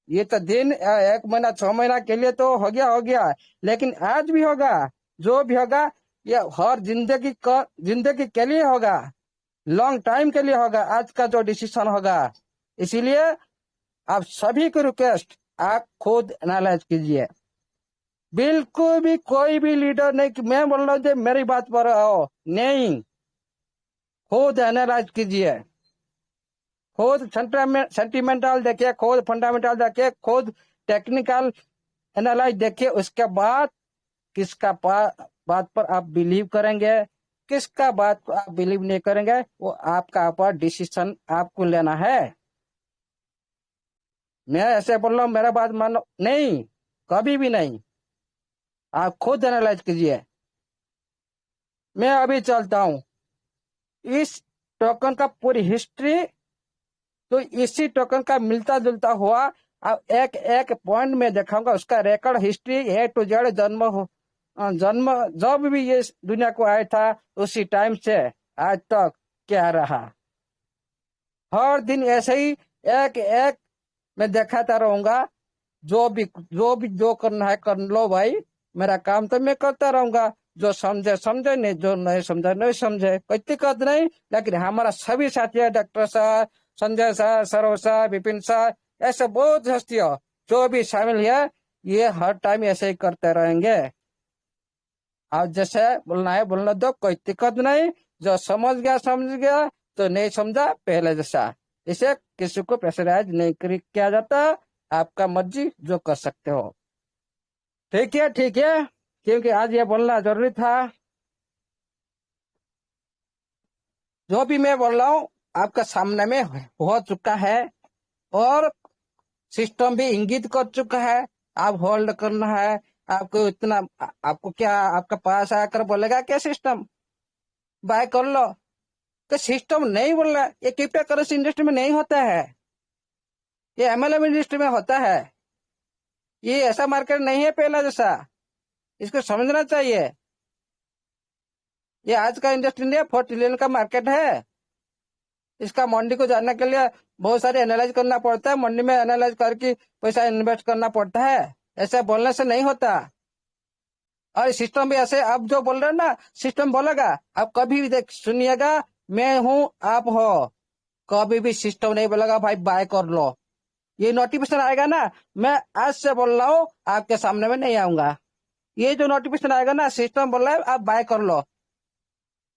ये तो दिन 1 महीना 6 महीना के लिए तो हो गया, लेकिन आज भी होगा। जो भी होगा ये हर जिंदगी के लिए होगा, लॉन्ग टाइम के लिए होगा आज का जो डिसीजन होगा। इसीलिए आप सभी को रिक्वेस्ट, आप खुद एनालाइज कीजिए। बिल्कुल भी कोई भी लीडर नहीं कि मैं बोल रहा हूँ मेरी बात पर आओ, नहीं, खुद एनालाइज कीजिए, खुद सेंटिमेंटल देखिए, खुद फंडामेंटल देखिए, खुद टेक्निकल एनालाइज देखिए। उसके बाद किसका बात पर आप बिलीव करेंगे, किसका बात को आप बिलीव नहीं करेंगे, वो आपका ऊपर डिसीजन आपको लेना है। मैं ऐसे बोल रहा हूँ मेरा बात मानो, नहीं, कभी भी नहीं। आप खुद एनालाइज कीजिए। मैं अभी चलता हूँ, इस टोकन का पूरी हिस्ट्री तो इसी टोकन का मिलता जुलता हुआ अब एक एक पॉइंट में दिखाऊंगा, उसका record history A to Z, जन्म जब भी ये दुनिया को आया था उसी टाइम से आज तक क्या रहा। हर दिन ऐसे ही एक एक मैं दिखाता रहूंगा। जो करना है कर लो भाई, मेरा काम तो मैं करता रहूंगा। जो समझे समझे, नहीं जो नहीं समझे नहीं समझे, कोई दिक्कत नहीं। लेकिन हमारा सभी साथी है, doctor sir, Sanjay sir, Saroj sir, Vipin sir, ऐसे बहुत हस्तियों जो भी शामिल है, ये हर टाइम ऐसे ही करते रहेंगे। आप जैसे बोलना है बोलना दो, कोई दिक्कत नहीं। जो समझ गया, तो नहीं समझा पहले जैसा। इसे किसी को प्रेशराइज नहीं किया जाता, आपका मर्जी जो कर सकते हो। ठीक है क्योंकि आज ये बोलना जरूरी था। जो भी मैं बोल रहा हूँ आपका सामने में हो चुका है, और सिस्टम भी इंगित कर चुका है। आप होल्ड करना है, आपको इतना, आपको क्या आपका पास आकर बोलेगा क्या सिस्टम बाय कर लो, तो सिस्टम नहीं बोल रहा। ये क्रिप्टो करेंसी इंडस्ट्री में नहीं होता है, ये MLM इंडस्ट्री में होता है। ये ऐसा मार्केट नहीं है पहला जैसा, इसको समझना चाहिए। ये आज का इंडस्ट्री नहीं है, 4 ट्रिलियन का मार्केट है। इसका मंडी को जानने के लिए बहुत सारे एनालाइज करना पड़ता है, मंडी में एनालाइज करके पैसा इन्वेस्ट करना पड़ता है। ऐसा बोलने से नहीं होता। और सिस्टम भी ऐसे, आप जो बोल रहे हैं ना, सिस्टम बोलेगा, आप कभी भी देख सुनिएगा, मैं हूं आप हो, कभी भी सिस्टम नहीं बोलेगा भाई बाय कर लो। ये नोटिफिकेशन आएगा ना, मैं आज से बोल रहा हूँ आपके सामने में नहीं आऊंगा। ये जो नोटिफिकेशन आएगा ना, सिस्टम बोल रहा है आप बाय कर लो,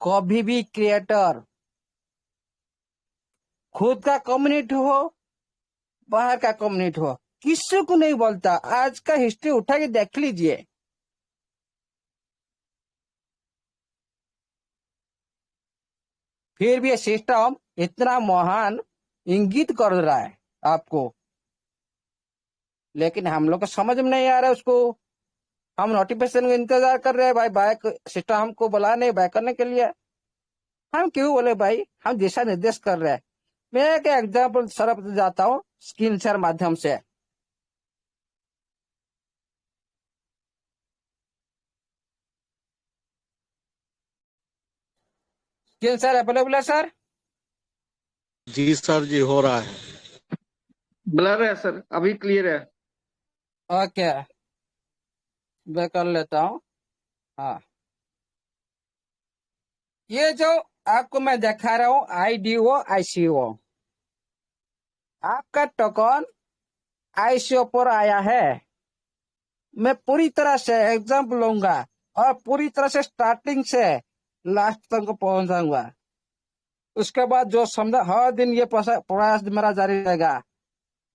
कभी भी क्रिएटर खुद का कम्युनिटी हो, बाहर का कम्युनिटी हो, किसी को नहीं बोलता। आज का हिस्ट्री उठा के देख लीजिए। फिर भी ये सिस्टम इतना महान इंगित कर रहा है आपको, लेकिन हम लोग को समझ में नहीं आ रहा है उसको। हम नोटिफिकेशन का इंतजार कर रहे हैं भाई, बाय सिस्टम हमको बुला नहीं बाय करने के लिए। हम क्यों बोले भाई, हम दिशा निर्देश कर रहे हैं। मैं एक एग्जाम्पल सरफ जाता हूँ स्क्रीन शेयर माध्यम से। स्क्रीन शेयर अवेलेबल है सर? जी सर जी, हो रहा है। ब्लर है सर, अभी क्लियर है। ओके, मैं कर लेता हूँ। हाँ, ये जो आपको मैं दिखा रहा हूँ IDO ICO, आपका टोकन ICO पर आया है। मैं पूरी तरह से एग्जाम्पल लूंगा और पूरी तरह से स्टार्टिंग से लास्ट तक पहुंच जाऊंगा। उसके बाद जो समझा, हर दिन ये प्रयास मेरा जारी रहेगा।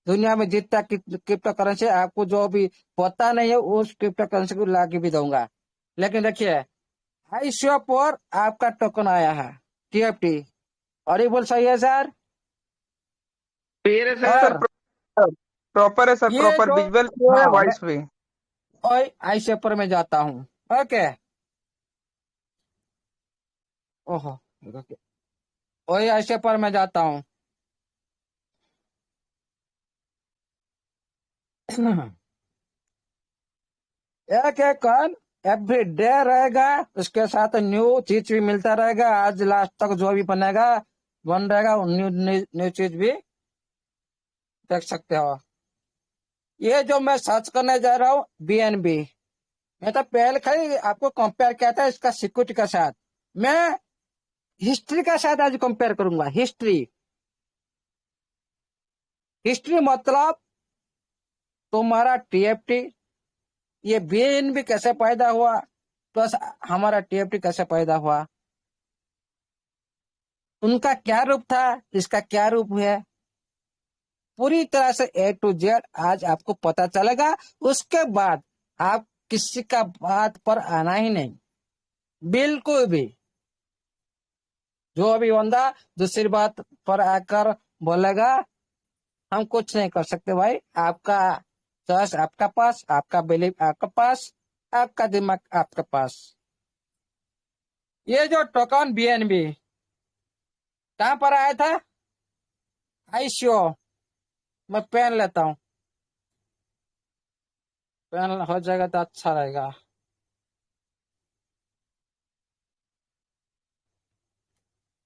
दुनिया में जितना क्रिप्टो करेंसी आपको जो भी पता नहीं है, उस क्रिप्टो करेंसी को ला के भी दूंगा। लेकिन देखिए, ICO पर आपका टोकन आया है TFT, और ये बोल सही है सर? क्लियर है सर, और प्रॉपर है सर, ये प्रॉपर जो, विजुअल है, हाँ, वॉइस भी। और ICO पर मैं जाता हूँ। ओके, ओहो, वही ICO पर मैं जाता हूँ। एक एक कॉइन एवरी डे रहेगा, उसके साथ न्यू चीज भी मिलता रहेगा। आज लास्ट तक जो भी बनेगा बन रहेगा, न्यू न्यू चीज भी देख सकते हो। ये जो मैं सर्च करने जा रहा हूँ बीएनबी, मैं तो पहले खाली आपको कंपेयर किया था इसका सिक्योरिटी के साथ। मैं हिस्ट्री के साथ आज कंपेयर करूंगा। हिस्ट्री हिस्ट्री मतलब तुम्हारा टीएफटी, ये बीएनबी कैसे पैदा हुआ प्लस हमारा टीएफटी कैसे पैदा हुआ, उनका क्या रूप था, इसका क्या रूप है, पूरी तरह से ए टू जेड आज आपको पता चलेगा। उसके बाद आप किसी का बात पर आना ही नहीं, बिल्कुल भी। जो अभी बंदा दूसरी बात पर आकर बोलेगा हम कुछ नहीं कर सकते भाई, आपका चॉइस आपका पास, आपका बिलीफ आपका पास, आपका दिमाग आपके पास। ये जो टोकन बीएनबी कहां पर आया था, आईसीओ। मैं पेन लेता हूं, पेन हो जाएगा तो अच्छा रहेगा।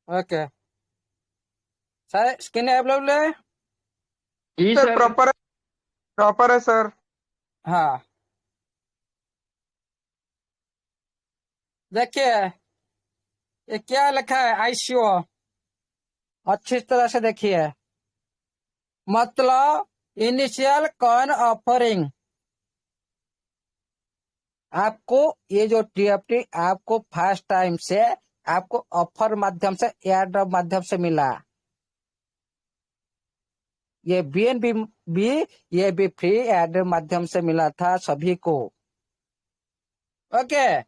ओके सर, स्क्रीन अवेलेबल है? जी सर सर। प्रॉपर है सर। हाँ देखिए ये क्या लिखा है, आईसीओ। अच्छी तरह से देखिए, मतलब इनिशियल कॉइन ऑफरिंग। आपको ये जो टीएफटी आपको फर्स्ट टाइम से आपको ऑफर माध्यम से, एयरड्रॉप माध्यम से मिला। ये बीएनबी भी ये भी फ्री एयरड्रॉप माध्यम से मिला था सभी को। ओके,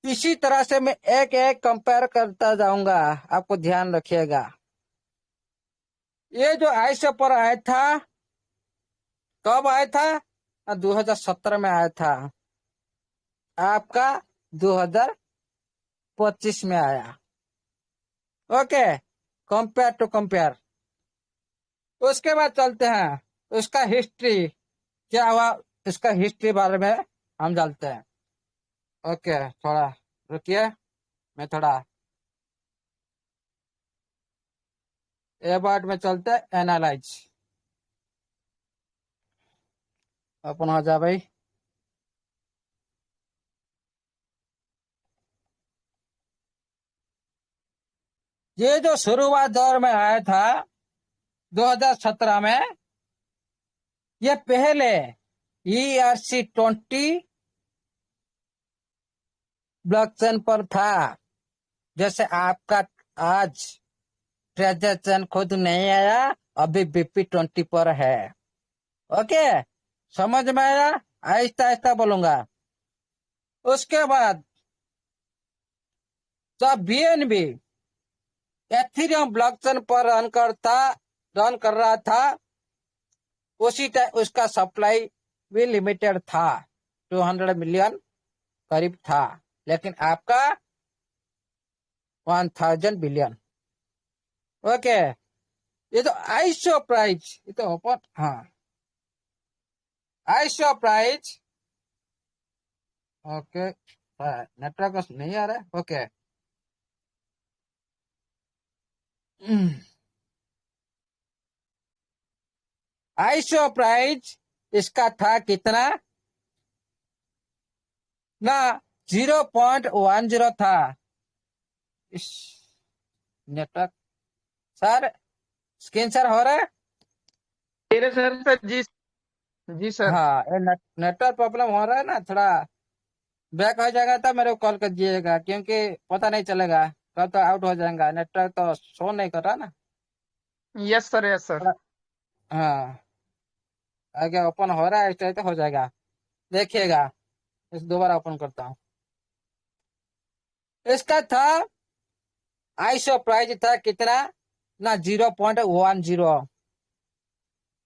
इसी तरह से मैं एक एक कंपेयर करता जाऊंगा, आपको ध्यान रखिएगा। ये जो आईसीओ पर आया था, कब आया था? 2017 में आया था, आपका 2025 में आया। Okay, compare to compare. उसके बाद चलते हैं उसका हिस्ट्री क्या हुआ, इसका हिस्ट्री बारे में हम जानते हैं। ओके थोड़ा रुकिए, मैं थोड़ा एबाउट में चलते हैं, एनालाइज ओपन हो जा भाई। ये जो शुरुआत दौर में आया था 2017 में, ये पहले ERC-20 ब्लॉकचेन पर था। जैसे आपका आज ट्रेजर चेन खुद नहीं आया, अभी BP-20 पर है। ओके, समझ में आया? आहिस्ता आहिस्ता बोलूंगा। उसके बाद जब बीएनबी एथेरियम ब्लॉकचेन पर रन कर रहा था, उसी टाइम उसका सप्लाई भी लिमिटेड था, 200 मिलियन करीब था, लेकिन आपका 1000 बिलियन। ओके, ये तो आईसीओ प्राइस, ये तो ओपन, हाँ आईसीओ प्राइस। ओके नेटवर्क नहीं आ रहा है। ओके आईसीओ प्राइस इसका था कितना ना, 0.10 था। इस नेटवर्क सर, स्क्रीन सर हो रहा है? मेरे सर जी जी सर। हाँ, ये नेटवर्क प्रॉब्लम हो रहा है ना, थोड़ा बैक हो जाएगा तो मेरे को कॉल कर दीजिएगा, क्योंकि पता नहीं चलेगा कब तो आउट हो जाएगा। नेटवर्क तो शो नहीं कर रहा ना। Yes sir, yes sir. हाँ आगे ओपन हो रहा है, इस टाइप तो हो जाएगा, देखिएगा। इस दोबारा ओपन करता हूँ। इसका था आईसीओ प्राइस था कितना ना, 0.10।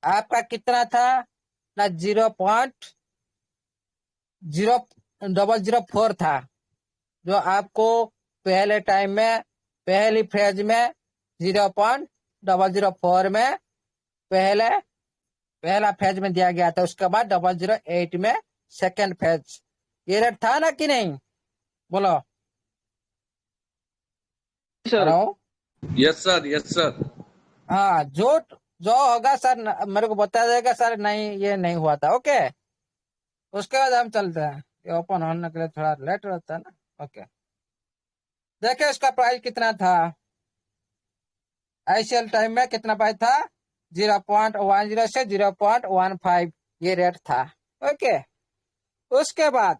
आपका कितना था ना, 0.0004 था, जो आपको पहले टाइम में, पहली फेज में 0.004 में पहला फेज में दिया गया था। उसके बाद 008 में सेकेंड फेज ये रेट था ना कि नहीं? बोलो। Sir. Hello. Yes sir, yes sir. हाँ, जो जो होगा सर मेरे को बता देगा सर, नहीं ये नहीं हुआ था। ओके, उसके बाद हम चलते हैं। ये ओपन होने के लिए थोड़ा लेट रहता है ना। ओके, देखिए इसका प्राइस कितना था। आईसीएल टाइम में कितना प्राइस था? 0.10 से 0.15 ये रेट था। ओके, उसके बाद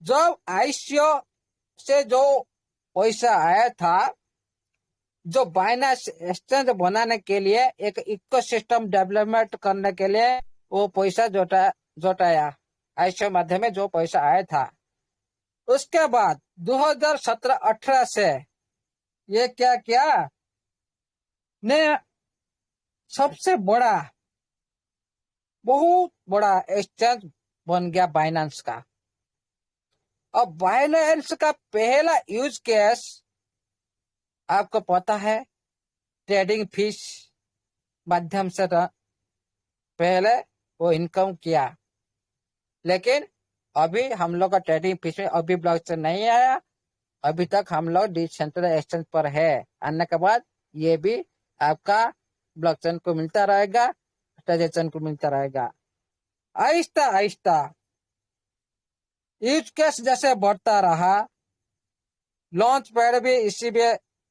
जब आईसीओ से जो पैसा आया था, जो बाइनेंस एक्सचेंज बनाने के लिए, एक इकोसिस्टम डेवलपमेंट करने के लिए वो पैसा जुटाया आईसीओ माध्यम में जो पैसा आया था। उसके बाद 2017-18 से ये क्या किया ने, सबसे बड़ा, बहुत बड़ा एक्सचेंज बन गया बाइनेंस का। अब बाइनेंस का पहला यूज केस आपको पता है, ट्रेडिंग फीस माध्यम से पहले वो इनकम किया। लेकिन अभी हम लोग का ट्रेडिंग फीस में अभी ब्लॉकचेन नहीं आया। अभी तक हम लोग डिसेंट्रलाइज्ड एक्सचेंज पर है। आने के बाद ये भी आपका ब्लॉकचेन को मिलता रहेगा, ट्रांजेक्शन को मिलता रहेगा। आहिस्ता आहिस्ता यूज केस जैसे बढ़ता रहा, लॉन्च पैड भी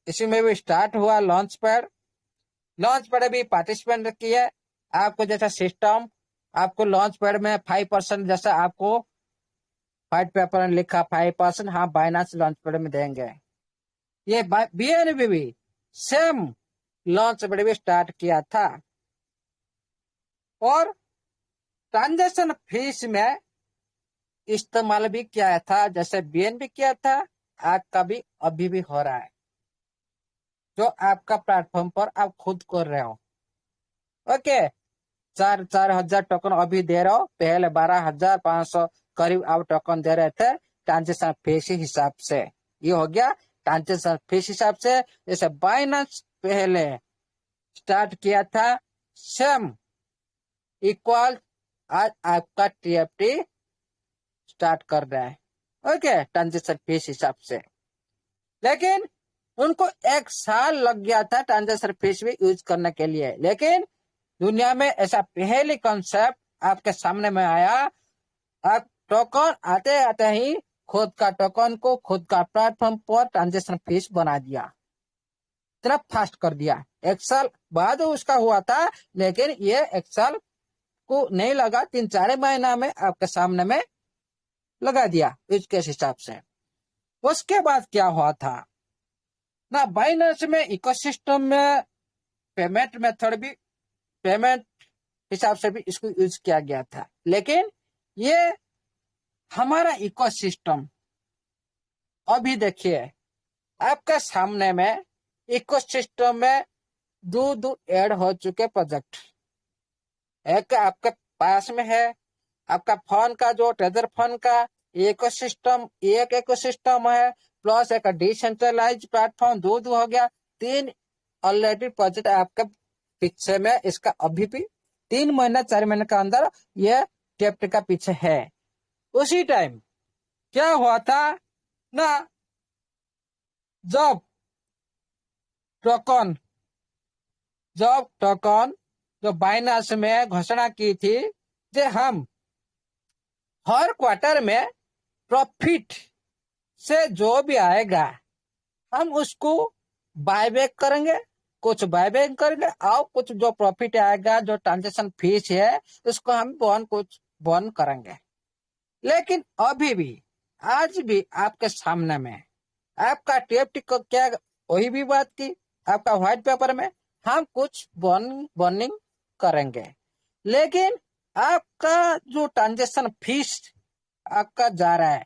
इसी में भी स्टार्ट हुआ। लॉन्च पैड भी पार्टिसिपेंट किए। आपको जैसा सिस्टम, आपको लॉन्च पैड में 5% जैसा आपको व्हाइट पेपर में लिखा 5%, हाँ बाइनेंस लॉन्च पैड में देंगे। ये बीएनबी भी सेम लॉन्च पैड भी स्टार्ट किया था। और ट्रांजेक्शन फीस में इस्तेमाल भी किया था, जैसे बीएनबी किया था, आज का भी अभी भी हो रहा है, जो आपका प्लेटफॉर्म पर आप खुद कर रहे हो। ओके, 4,000 टोकन अभी दे रहे हो, पहले 12,500 करीब आप टोकन दे रहे थे ट्रांजेक्शन फीस हिसाब से। ये हो गया ट्रांजेक्शन फीस हिसाब से। जैसे बाइनेंस पहले स्टार्ट किया था, सेम इक्वल आज आपका टीएफटी स्टार्ट कर रहा है। ओके, ट्रांजेक्शन फीस हिसाब से। लेकिन उनको 1 साल लग गया था ट्रांजेक्शन फीस भी यूज करने के लिए। लेकिन दुनिया में ऐसा पहली कॉन्सेप्ट आपके सामने में आया। आप टोकन आते आते ही खुद का टोकन को खुद का प्लेटफॉर्म पर ट्रांजेक्शन फीस बना दिया, इतना फास्ट कर दिया। 1 साल बाद उसका हुआ था, लेकिन ये 1 साल को नहीं लगा, 3-4 महीना में आपके सामने में लगा दिया यूज केस हिसाब से। उसके बाद क्या हुआ था ना, बाइनेंस में इकोसिस्टम में पेमेंट मेथड भी, पेमेंट हिसाब से भी इसको यूज किया गया था। लेकिन ये हमारा इकोसिस्टम अभी देखिए आपके सामने में, इकोसिस्टम में दो ऐड हो चुके प्रोजेक्ट। एक आपके पास में है आपका फोन का, जो ट्रेजर फोन का इकोसिस्टम, एक इकोसिस्टम है, प्लस एक डिसेंट्रलाइज प्लेटफॉर्म, दो हो गया। 3 ऑलरेडी प्रोजेक्ट आपके पीछे में। इसका अभी भी 3 महीना 4 महीने का अंदर ये टेप्ट का पीछे है। उसी टाइम क्या हुआ था ना, जब टोकन जो बाइनेंस में घोषणा की थी कि हम हर क्वार्टर में प्रॉफिट से जो भी आएगा हम उसको बायबैक करेंगे, कुछ बायबैक करेंगे, और कुछ जो प्रॉफिट आएगा, जो ट्रांजेक्शन फीस है, उसको हम बर्न करेंगे। लेकिन अभी भी, आज भी आपके सामने में आपका टीएफटी को क्या वही भी बात की, आपका व्हाइट पेपर में हम कुछ बर्निंग करेंगे। लेकिन आपका जो ट्रांजेक्शन फीस आपका जा रहा है,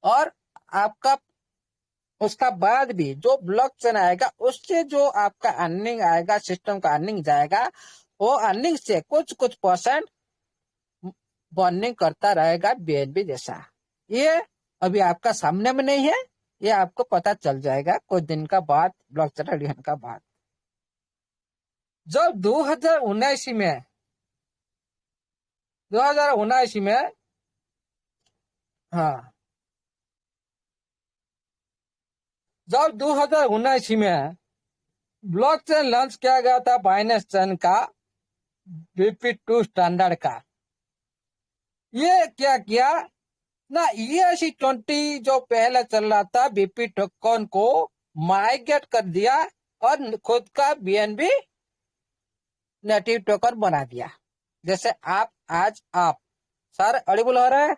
और आपका उसका बाद भी जो ब्लॉकचेन आएगा, उससे जो आपका अर्निंग आएगा, सिस्टम का अर्निंग जाएगा, वो अर्निंग से कुछ परसेंट बर्निंग करता रहेगा बीएनबी जैसा। ये अभी आपका सामने में नहीं है, ये आपको पता चल जाएगा कुछ दिन का बाद, ब्लॉकचेन रेडी होने का बाद। जब 2019 में हाँ, जब 2019 में ब्लॉकचेन लॉन्च किया गया था बाइनेंस चेन का BP2 स्टैंडर्ड का, ये क्या किया ना, ERC-20 जो पहले चल रहा था BP टोकन को माइग्रेट कर दिया और खुद का BNB नेटिव टोकन बना दिया। जैसे आप सर ऑडिबल हो रहा है,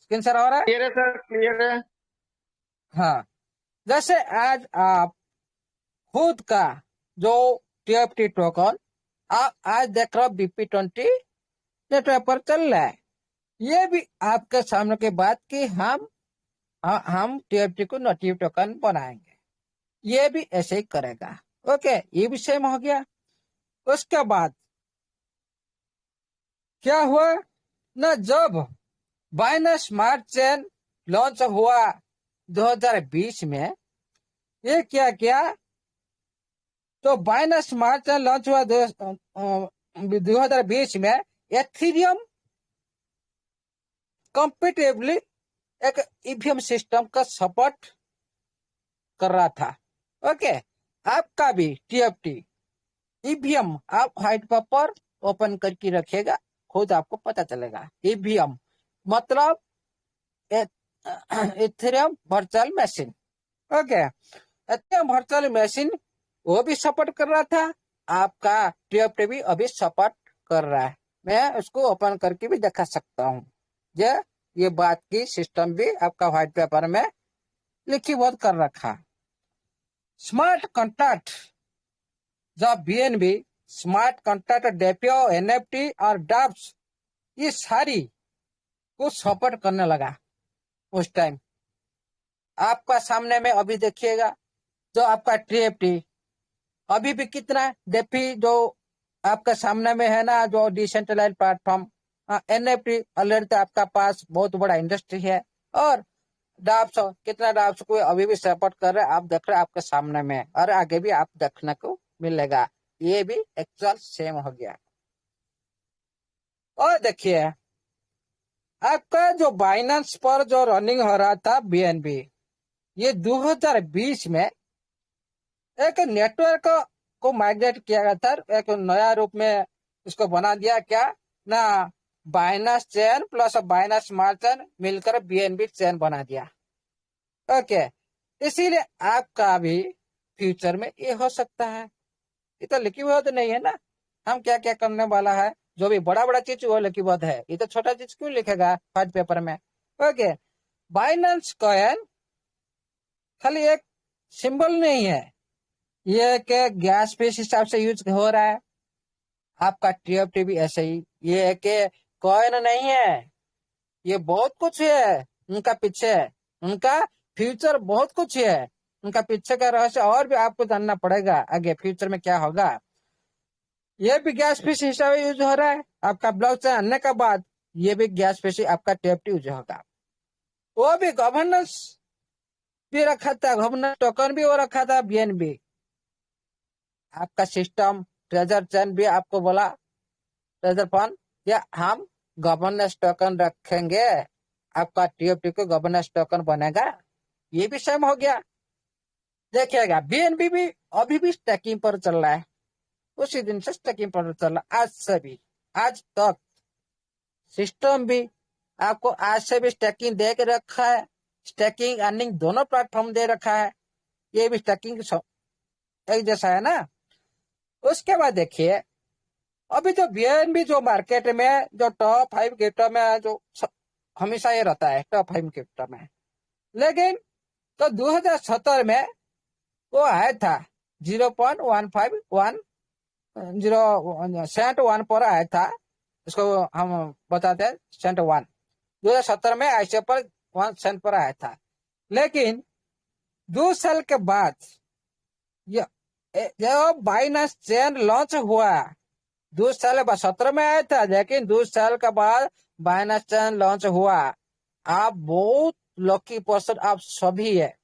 स्क्रीन शेयर हो रहा है? क्लियर है सर, क्लियर है। हाँ, जैसे आज आप खुद का जो TFT टोकन आप आज देख रहे हो BP20 नेटवर्क पर चल रहा है, ये भी आपके सामने की बात कि हम TFT को नेटिव टोकन बनाएंगे, ये भी ऐसे ही करेगा। ओके, ये भी सेम हो गया। उसके बाद क्या हुआ ना, जब बाइनेंस स्मार्ट चेन लॉन्च हुआ 2020 में, ये क्या किया, तो बाइनेंस स्मार्ट चेन लॉन्च हुआ 2020 में, एथेरियम कंपेटिबली एक EVM सिस्टम का सपोर्ट कर रहा था। ओके, आपका भी TFT EVM आप व्हाइट पेपर ओपन करके रखेगा, खुद आपको पता चलेगा। EVM मतलब Ethereum virtual machine. Okay, Ethereum virtual machine वो भी सपोर्ट कर रहा था, आपका TFT भी अभी सपोर्ट कर रहा है। मैं उसको ओपन करके भी दिखा सकता हूँ। ये बात की सिस्टम भी आपका व्हाइट पेपर में लिखी बहुत कर रखा। स्मार्ट कॉन्ट्रैक्ट जब BNB स्मार्ट कॉन्ट्रैक्ट डेपियो NFT और डब्स ये सारी को सपोर्ट करने लगा उस टाइम। आपका सामने में अभी देखिएगा जो आपका TFT अभी भी कितना डेपी जो आपका सामने में है ना, जो डिसेंट्रलाइज्ड प्लेटफॉर्म NFT ऑलरेडी तो आपका पास बहुत बड़ा इंडस्ट्री है, और डाप्स कितना डाप्स को अभी भी सपोर्ट कर रहे हैं, आप देख रहे हैं आपके सामने में, और आगे भी आप देखने को मिलेगा। ये भी एक्चुअल सेम हो गया। और देखिए आपका जो बाइनेंस पर जो रनिंग हो रहा था BNB, ये 2020 में एक नेटवर्क को माइग्रेट किया गया था, एक नया रूप में इसको बना दिया क्या ना, Binance chain plus Binance smart chain मिलकर BNB चेन बना दिया। ओके, इसीलिए आपका भी फ्यूचर में ये हो सकता है। ये तो लिखी हुआ तो नहीं है ना, हम क्या क्या करने वाला है, जो भी बड़ा बड़ा चीज वो लिखी हुआ है, ये तो छोटा चीज क्यों लिखेगा व्हाइट पेपर में। ओके, बाइनेंस कॉइन खाली एक सिंबल नहीं है, ये के गैस फीस हिसाब से यूज हो रहा है। आपका TFT भी ऐसे ही, ये के कॉइन नहीं है, ये बहुत कुछ है उनका पीछे, उनका फ्यूचर बहुत कुछ है, उनका पीछे का रहस्य और भी आपको जानना पड़ेगा आगे फ्यूचर में क्या होगा। ये भी गैस फीस हिसाब से यूज हो रहा है, आपका ब्लॉकचेन आने के बाद ये भी गैस फीस आपका TFT यूज होगा। वो भी गवर्नेंस भी रखा था, गवर्नेंस टोकन भी वो रखा था BNB। आपका सिस्टम ट्रेजर चेन भी आपको बोला ट्रेजर फंड, या हम गवर्नेंस टोकन रखेंगे, आपका TFT को गवर्नेंस टोकन बनेगा, ये भी सेम हो गया। देखिएगा BNB भी अभी भी स्टैकिंग पर चल रहा है, उसी दिन से स्टैकिंग पर चल रहा है, आज से भी, आज तक सिस्टम भी आपको आज से भी स्टैकिंग दे के रखा है, स्टैकिंग अर्निंग दोनों प्लेटफॉर्म दे रखा है, ये भी स्टैकिंग एक जैसा है ना। उसके बाद देखिए अभी जो BNB जो मार्केट में जो टॉप 5 क्रिप्टो में जो हमेशा ये रहता है टॉप 5 क्रिप्टो में, लेकिन तो 2017 में वो आया था 0.151 सेंट 1 पर आया था, इसको हम बताते हैं सेंट 1। 2017 में ऐसे पर 1 सेंट पर आया था, लेकिन 2 साल के बाद जब बाइनेंस चेन लॉन्च हुआ 2 साल बाद 17 में आया था, लेकिन 2 साल के बाद बाइनेंस चेन लॉन्च हुआ। आप बहुत लकी पर्सन आप सभी है।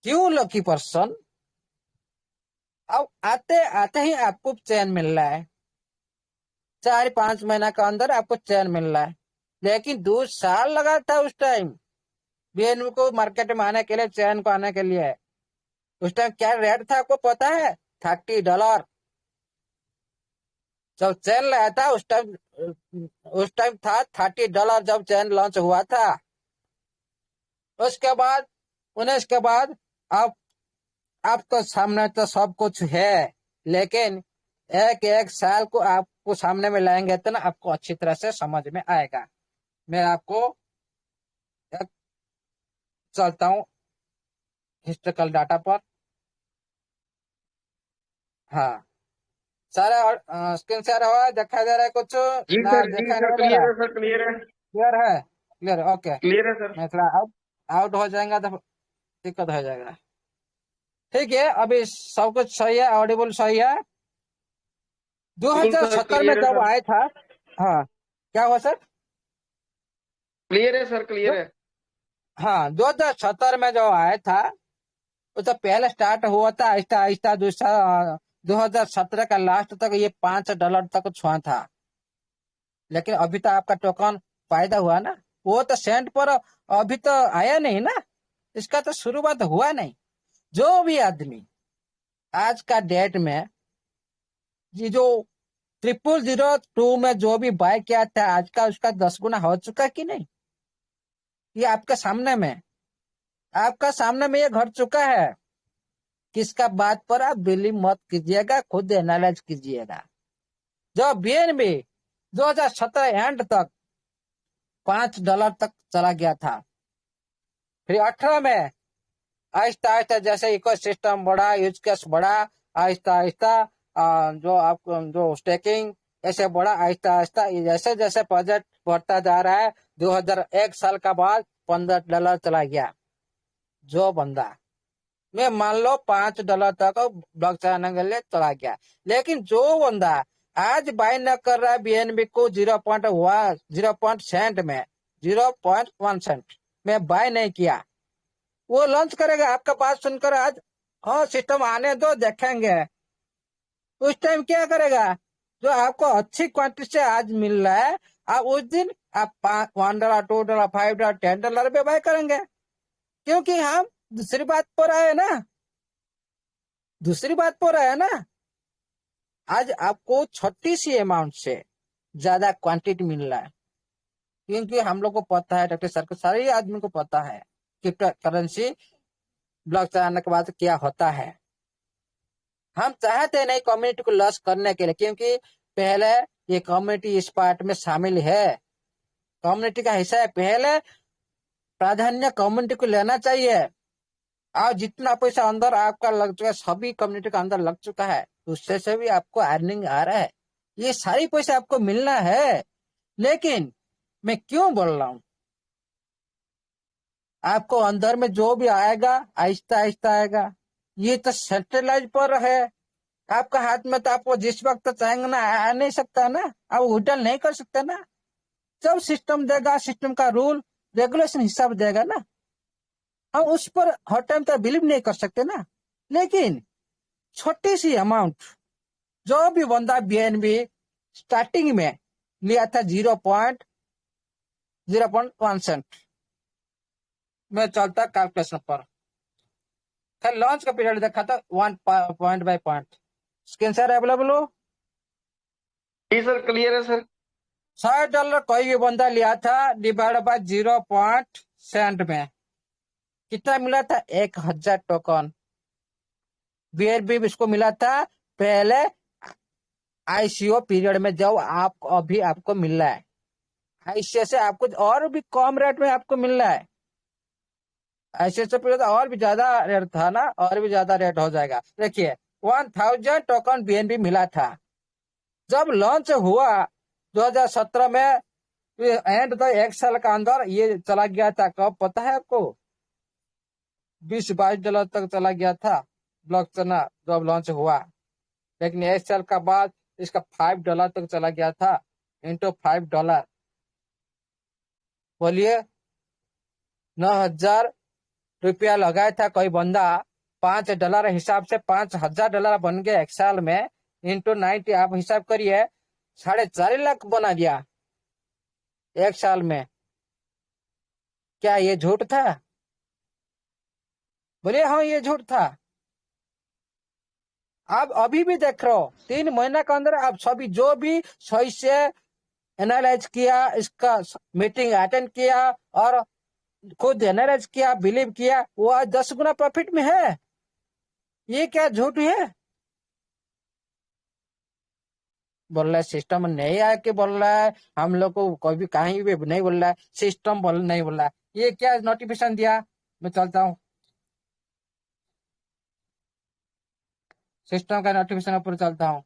क्यों लकी पर्सन? अब आते आते ही आपको चैन मिल रहा है, 4-5 महीना के अंदर आपको चैन मिल रहा है। लेकिन 2 साल लगा था उस टाइम बीएनबी को मार्केट में आने के लिए, चैन को आने के लिए। उस टाइम क्या रेट था आपको पता है? $30। जब चैन लाया था उस टाइम था $30 जब चैन लॉन्च हुआ था। उसके बाद 19 के बाद अब आपको सामने तो सब कुछ है, लेकिन एक एक साल को आपको सामने में लाएंगे तो ना आपको अच्छी तरह से समझ में आएगा। मैं आपको एक चलता हूँ हिस्टोरिकल डाटा पर। हाँ, सारा स्क्रीन शेयर हुआ, दिखाई दे रहा है कुछ जी ना? सर, जी दिखाई सर, नहीं दे क्लियर रहा? है सर, क्लियर है, क्लियर है? क्लियर है, ओके। क्लियर है सर। मैं थोड़ा आउट आउट हो जाएगा तो दिक्कत हो जाएगा। ठीक है, अभी सब कुछ सही है, ऑडिबल सही है। बिल्कुल सर, 2070 में क्लियर है जब सर, आया था, हाँ क्या हुआ सर? क्लियर है सर, क्लियर है। हाँ, 2070 में जो आया था वो तो पहले स्टार्ट हुआ था आहिस्ता आहिस्ता। 2017 का लास्ट तक ये $5 तक छुआ था, लेकिन अभी तो आपका टोकन फायदा हुआ ना, वो तो सेंट पर अभी तो आया नहीं ना, इसका तो शुरुआत हुआ नहीं। जो भी आदमी आज का डेट में ये जो 0002 में जो भी बाय किया था, आज का उसका 10 गुना हो चुका कि नहीं? ये आपका सामने में ये घट चुका है। किसका बात पर आप बिलीव मत कीजिएगा, खुद एनालाइज कीजिएगा। जो बीएनबी 2017 एंड तक $5 तक चला गया था, फिर 18 में आहिस्ता आहिस्ता जैसे इकोसिस्टम बढ़ा, यूज केस बढ़ा, आहिस्ता आहिस्ता जो स्टेकिंग ऐसे बढ़ा, आहिस्ता आहिस्ता जैसे जैसे प्रोजेक्ट बढ़ता जा रहा है। 2001 साल का बाद $15 चला गया। जो बंदा मैं मान लो $5 तक ब्लॉक चलाने के लिए चला गया, लेकिन जो बंदा आज बाय न कर रहा है बीएनबी को 0.1 सेंट में, 0.1 सेंट में बाय नहीं किया, वो लॉन्च करेगा आपका बात सुनकर आज, हाँ सिस्टम आने दो देखेंगे। उस टाइम क्या करेगा? जो आपको अच्छी क्वांटिटी से आज मिल रहा है, आप उस दिन आप $1, $2, $5, $10 पे बाय करेंगे, क्योंकि हम दूसरी बात पर आए ना। आज आपको छोटी सी अमाउंट से ज्यादा क्वांटिटी मिल रहा है, क्योंकि हम लोग को पता है, डॉक्टर सर को, सारे आदमी को पता है क्रिप्टो करेंसी ब्लॉक चलाने के बाद क्या होता है। हम चाहते नहीं कम्युनिटी को लॉस करने के लिए, क्योंकि पहले ये कम्युनिटी इस पार्ट में शामिल है, कम्युनिटी का हिस्सा है। पहले प्राधान्य कम्युनिटी को लेना चाहिए, और जितना पैसा अंदर आपका लग चुका है, सभी कम्युनिटी का अंदर लग चुका है, उससे से भी आपको अर्निंग आ रहा है, ये सारी पैसा आपको मिलना है। लेकिन मैं क्यों बोल रहा हूं, आपको अंदर में जो भी आएगा आहिस्ता आहिस्ता आएगा। ये तो सेंट्रलाइज पर है, आपका हाथ में तो आपको जिस वक्त चाहेंगे ना आ नहीं सकता ना, आप उल्टा नहीं कर सकते ना। जब सिस्टम देगा, सिस्टम का रूल रेगुलेशन हिसाब देगा ना, हम उस पर हर टाइम तो बिलीव नहीं कर सकते ना। लेकिन छोटी सी अमाउंट जो भी बंदा बीएनबी स्टार्टिंग में लिया था 0.1 सेंट में चलता कैलकुलेशन पर, फिर लॉन्च का पीरियड देखा था 1 point by point. Screen share available हो? जी सर, क्लियर है सर। $60 कोई भी बंदा लिया था, डिवाइड बाय 0. सेंट में कितना मिला था? 1000 टोकन बीएनबी इसको मिला था पहले आईसीओ पीरियड में, जब अभी आपको मिल रहा है आईसीओ से आपको और भी कम रेट में आपको मिल रहा है। आईसीओ से पहले तो और भी ज्यादा रेट था ना, और भी ज्यादा रेट हो जाएगा। देखिए 1000 टोकन बीएनबी मिला था जब लॉन्च हुआ 2017 में, एंड तक 1 साल का अंदर ये चला गया था। कब पता है आपको? $20-22 तक चला गया था ब्लॉक चलना जब लॉन्च हुआ, लेकिन 1 साल का बाद इसका $5 तक चला गया था, इंटू $5। बोलिए 9,000 रुपया लगाया था कोई बंदा, $5 हिसाब से $5,000 बन गया 1 साल में, इंटू 90 आप हिसाब करिए, 4.5 लाख बना दिया 1 साल में, क्या ये झूठ था? बोले हाँ ये झूठ था। आप अभी भी देख रहे हो 3 महीना के अंदर आप सभी जो भी सही से एनालाइज किया, इसका मीटिंग अटेंड किया और खुद एनालाइज किया, बिलीव किया, वो आज 10 गुना प्रॉफिट में है। ये क्या झूठ है? बोल रहा है सिस्टम नहीं आया कि बोल रहा है हम लोग को कोई भी कहीं भी नहीं बोल रहा है, सिस्टम बोल नहीं बोल रहा है। ये क्या नोटिफिकेशन दिया? मैं चलता हूँ, सिस्टम का नोटिफिकेशन ऊपर चलता हूँ।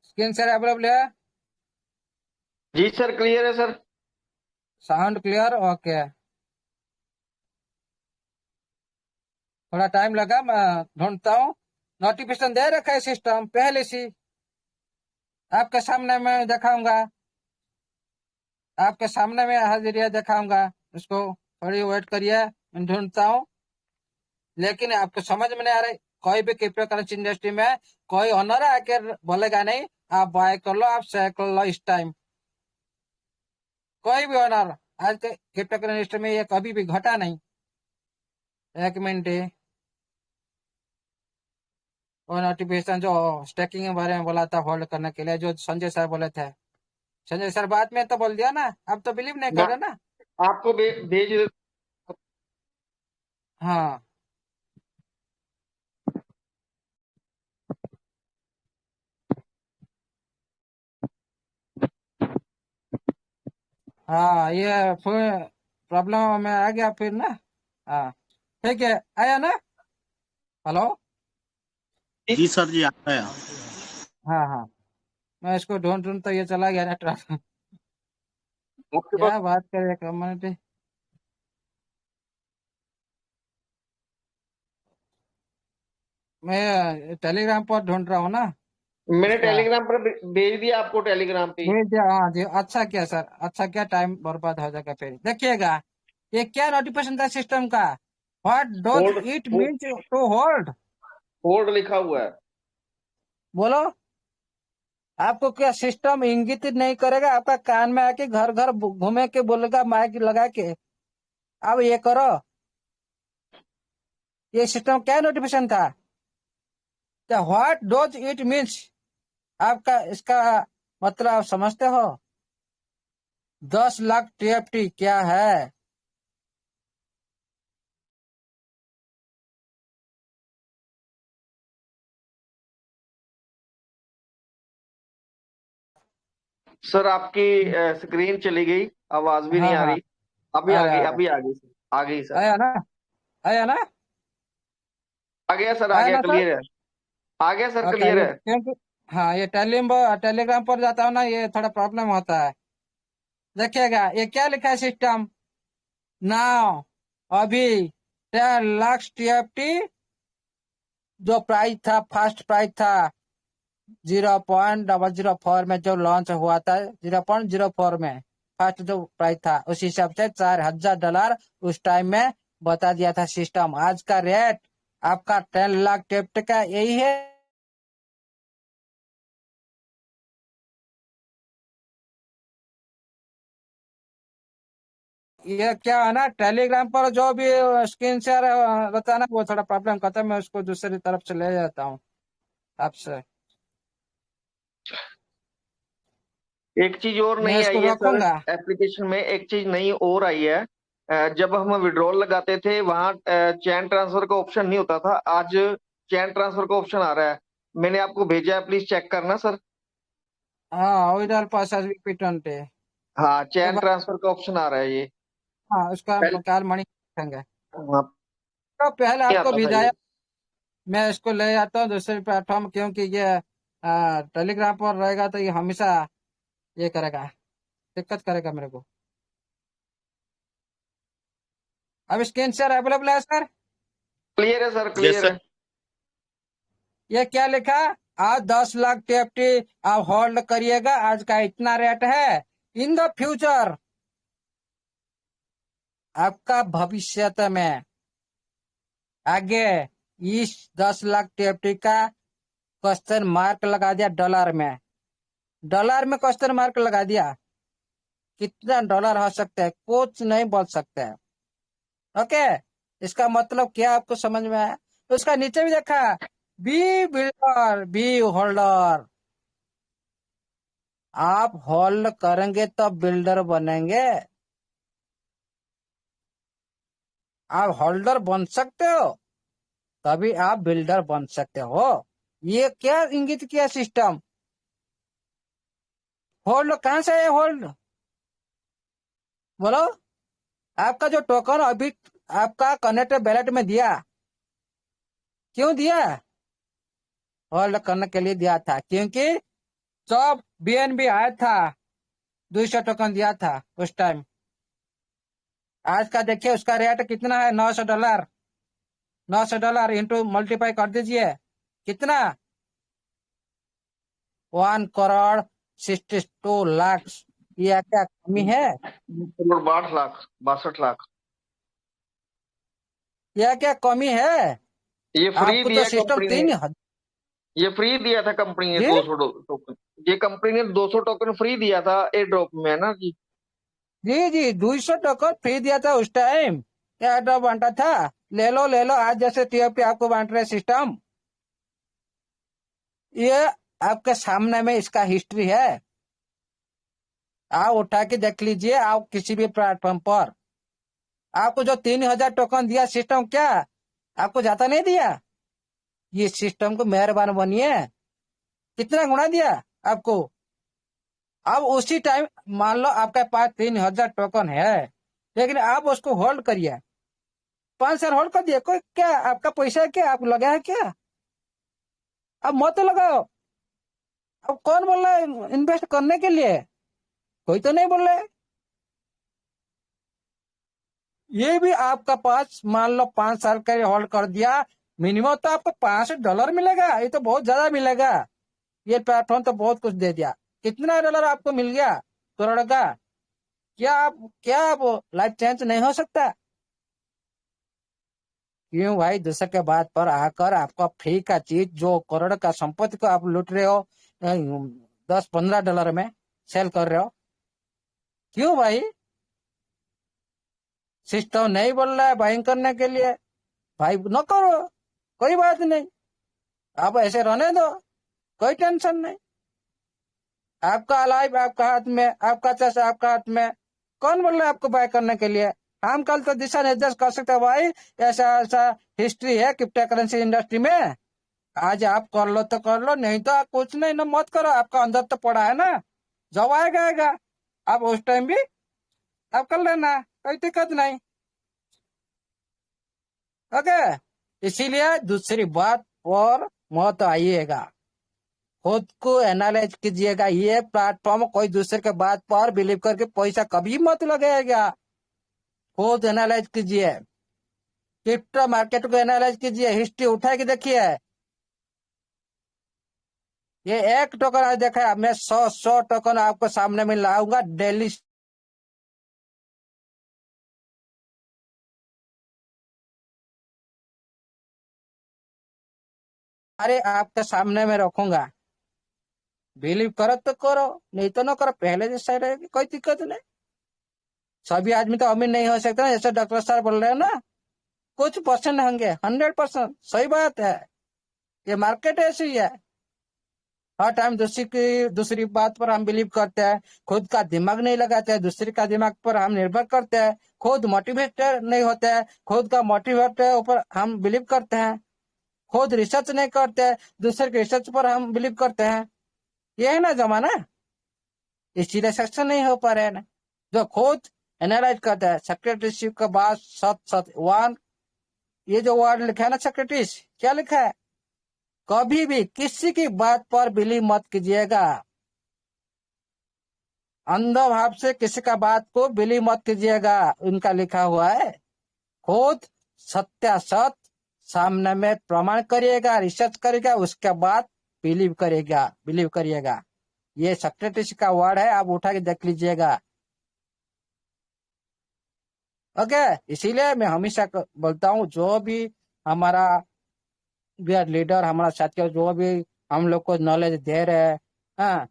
स्क्रीन शेयर अवेलेबल है? जी सर क्लियर है सर। Sound clear? ओके, थोड़ा टाइम लगा, मैं ढूंढता हूँ। नोटिफिकेशन दे रखा है सिस्टम पहले से, आपके सामने मैं दिखाऊंगा, आपके सामने में हाजिरिया दिखाऊंगा। उसको थोड़ी वेट करिए, मैं ढूंढता हूँ। लेकिन आपको समझ में नहीं आ रहा है, कोई भी क्रिप्टो करेंसी इंडस्ट्री में कोई ओनर आके बोलेगा नहीं आप बाय कर लो, आप सेल कर लो इस टाइम। कोई भी ओनर आज के क्रिप्टो करेंसी इंडस्ट्री में ये कभी भी घटा नहीं। 1 मिनट, वो नोटिफिकेशन जो स्टेकिंग के बारे में बोला था होल्ड करने के लिए, जो संजय सर बोले थे, संजय सर बाद में तो बोल दिया ना, अब तो बिलीव नहीं कर रहे ना। आपको भेज हाँ हाँ, ये फिर प्रॉब्लम में आ गया फिर ना। हाँ ठीक है, आया ना? हेलो? जी सर जी, आ गया। हाँ हाँ, मैं इसको ढूंढ ढूंढ तो ये चला गया नेटवर्क। आपके पास क्या बात करे कम्युनिटी। मैं टेलीग्राम पर ढूंढ रहा हूँ ना मैंने इसका। टेलीग्राम पर भेज दिया आपको, टेलीग्राम पे। भेज दिया, हाँ जी, अच्छा किया सर, अच्छा क्या, टाइम बर्बाद हो जाएगा फिर। देखिएगा ये क्या नोटिफिकेशन था सिस्टम का। What does hold it means to hold? Hold लिखा हुआ है। बोलो, आपको क्या सिस्टम इंगित नहीं करेगा? आपका कान में आके घर घर घूमे के बोलेगा माइक लगा के अब ये करो? ये सिस्टम क्या नोटिफिकेशन था? व्हाट डोज इट मीन्स, आपका इसका मतलब आप समझते हो? 10 लाख TFT क्या है? सर आपकी स्क्रीन चली गई, आवाज भी नहीं हाँ आ हाँ, रही। अभी आ अरे गई, अरे, अभी आ गई सर, आ गई सर। आया ना? आया ना? आ गया सर, आ आया गया, ना सर? क्लियर है। आ गया सर, ओके, क्लियर ये है। क्योंकि हाँ ये टेलीग्राम पर जाता हूँ ना, ये थोड़ा प्रॉब्लम होता है। देखिएगा ये क्या लिखा है सिस्टम नाउ, अभी 10 लाख TFT जो प्राइस था, फर्स्ट प्राइस था 0.004 में जो लॉन्च हुआ था, 0.04 में फर्स्ट जो प्राइस था, उस हिसाब से $4,000 उस टाइम में बता दिया था सिस्टम। आज का रेट आपका 10 लाख TFT का यही है। ये क्या है ना, टेलीग्राम पर जो भी स्क्रीन शेयर रहता है ना, वो थोड़ा प्रॉब्लम करता है, मैं उसको दूसरी तरफ से ले जाता हूँ आपसे। एक चीज और मैं नई इसको आई है सर, रखूंगा। एप्लीकेशन में एक चीज नई और आई है। जब हम विड्रॉल लगाते थे वहां चैन ट्रांसफर का ऑप्शन नहीं होता था, आज चैन ट्रांसफर का ऑप्शन आ रहा है। मैंने आपको भेजा है, प्लीज चेक करना सर। हाँ, विड्रॉल प्रोसेस P20 हाँ, के चैन बाद, ट्रांसफर का ऑप्शन आ रहा है ये। हाँ उसका हम पहले कल मणि रखेंगे। हाँ, तो पहले नहीं आपको आता था ये। भेजाया, मैं इसको ले आता हूँ दूसरे प्लेटफॉर्म, क्योंकि ये टेलीग्राम पर रहेगा तो ये हमेशा ये करेगा, दिक्कत करेगा मेरे को। अब स्क्रीन शेयर अवेलेबल है सर? क्लियर है सर, यस क्लियर सर। है। ये क्या लिखा? आज 10 लाख TFT आप होल्ड करिएगा, आज का इतना रेट है। इन द फ्यूचर आपका भविष्य में आगे इस 10 लाख TFT का क्वेश्चन मार्क लगा दिया डॉलर में क्वेश्चन मार्क लगा दिया। कितना डॉलर हो सकता है, कुछ नहीं बोल सकते हैं। ओके, इसका मतलब क्या आपको समझ में आया? तो उसका नीचे भी देखा, बी बिल्डर बी होल्डर। आप होल्ड करेंगे तो बिल्डर बनेंगे। आप होल्डर बन सकते हो तभी आप बिल्डर बन सकते हो। ये क्या इंगित किया सिस्टम? होल्ड कहां से है होल्ड? बोलो। आपका जो टोकन अभी आपका कनेक्ट बैलेट में दिया, क्यों दिया? होल्ड करने के लिए दिया था, क्योंकि जब बीएनबी आया था 200 टोकन दिया था उस टाइम। आज का देखिए उसका रेट कितना है, $900। $900 इंटू मल्टीप्लाई कर दीजिए, कितना? 1,62,00,000। ये क्या कमी है? 62 लाख 62 लाख। यह क्या कमी है? ये फ्री आपको तो दिया सिस्टम कंपनी ने, 3 ये फ्री दिया था कंपनी ने जी 200 टोकन। ये कंपनी ने 200 टोकन फ्री दिया था एयर ड्रॉप में, है ना जी। जी जी 200 टोकन फ्री दिया था उस टाइम, क्या ड्रॉप बांटा था। ले लो आज जैसे टीओपी आपको बांट रहे सिस्टम। ये आपके सामने में इसका हिस्ट्री है, आप उठा के देख लीजिए। आप किसी भी प्लेटफॉर्म पर आपको जो 3,000 टोकन दिया सिस्टम, क्या आपको ज्यादा नहीं दिया? ये सिस्टम को मेहरबान बनिए, कितना गुणा दिया आपको। अब उसी टाइम मान लो आपके पास 3,000 टोकन है, लेकिन आप उसको होल्ड करिए, 5 साल होल्ड कर दिए। कोई क्या आपका पैसा है, क्या आप लगा है क्या? अब मत लगाओ। अब कौन बोल रहा है इन्वेस्ट करने के लिए? कोई तो नहीं बोल रहा है। ये भी आपका पास मान लो 5 साल का होल्ड कर दिया, मिनिमम तो आपको $500 मिलेगा। ये तो बहुत ज्यादा मिलेगा। ये प्लेटफॉर्म तो बहुत कुछ दे दिया। कितना डॉलर आपको मिल गया, करोड़ का? क्या आप लाइफ चेंज नहीं हो सकता? क्यों भाई दूसरे के बात पर आकर आपका फ्री का चीज, जो करोड़ का संपत्ति को आप लूट रहे हो, $10-15 में सेल कर रहे हो? क्यों भाई? सिस्टम नहीं बोल रहा है बाइंग करने के लिए, भाई न करो, कोई बात नहीं, आप ऐसे रहने दो, कोई टेंशन नहीं। आपका लाइफ आपका हाथ में, आपका पैसा आपका हाथ में। कौन बोल रहा है आपको बाय करने के लिए? हम कल तो दिशा निर्देश कर सकते हैं भाई, ऐसा ऐसा हिस्ट्री है क्रिप्टो करेंसी इंडस्ट्री में। आज आप कर लो तो कर लो, नहीं तो आप कुछ नहीं ना, मत करो। आपका अंदर तो पड़ा है ना, जब आएगा आप उस टाइम भी आप कर लेना, कोई दिक्कत नहीं। ओके, इसीलिए दूसरी बात और मत आइएगा, खुद को एनालाइज कीजिएगा। ये प्लेटफॉर्म कोई दूसरे के बात पर बिलीव करके पैसा कभी मत लगाएगा। खुद एनालाइज कीजिए, क्रिप्टो मार्केट को एनालाइज कीजिए, हिस्ट्री उठा के देखिए। ये एक टोकन आज देखा है, मैं 100 टोकन आपको सामने में लाऊंगा डेली। अरे आपके सामने में रखूंगा, बिलीव करो तो करो, नहीं तो ना करो, पहले जैसा रहेगी, कोई दिक्कत नहीं। सभी आदमी तो अमीर नहीं हो सकते ना, जैसे डॉक्टर साहब बोल रहे हैं ना, कुछ परसेंट होंगे, 100%। सही बात है, ये मार्केट ऐसी ही है। हर टाइम दूसरी बात पर हम बिलीव करते हैं, खुद का दिमाग नहीं लगाते हैं, दूसरे का दिमाग पर हम निर्भर करते हैं, खुद मोटिवेटेड नहीं होते हैं, खुद का मोटिवेटेड ऊपर हम बिलीव करते हैं, खुद रिसर्च नहीं करते हैं, दूसरे के रिसर्च पर हम बिलीव करते हैं। ये है ना जमाना, इसीलिए सक्सेस नहीं हो पा रहे हैं ना। जो खुद एनालाइज करता है, सेक्रेटरीशिप के बाद वन, ये जो वर्ड लिखा है ना सेक्रेटरी, क्या लिखा है? कभी भी किसी की बात पर बिलीव मत कीजिएगा, अंधा भाव से किसी का बात को बिलीव मत कीजिएगा। उनका लिखा हुआ है, खुद सत्यासत सामने में प्रमाण करिएगा, रिसर्च करिएगा, उसके बाद बिलीव करिएगा। ये सेक्रेटरी का वर्ड है, आप उठा के देख लीजिएगा। ओके, इसीलिए मैं हमेशा बोलता हूँ, जो भी हमारा लीडर, हमारा साथी, जो भी हम लोग को नॉलेज दे रहे हैं। हाँ,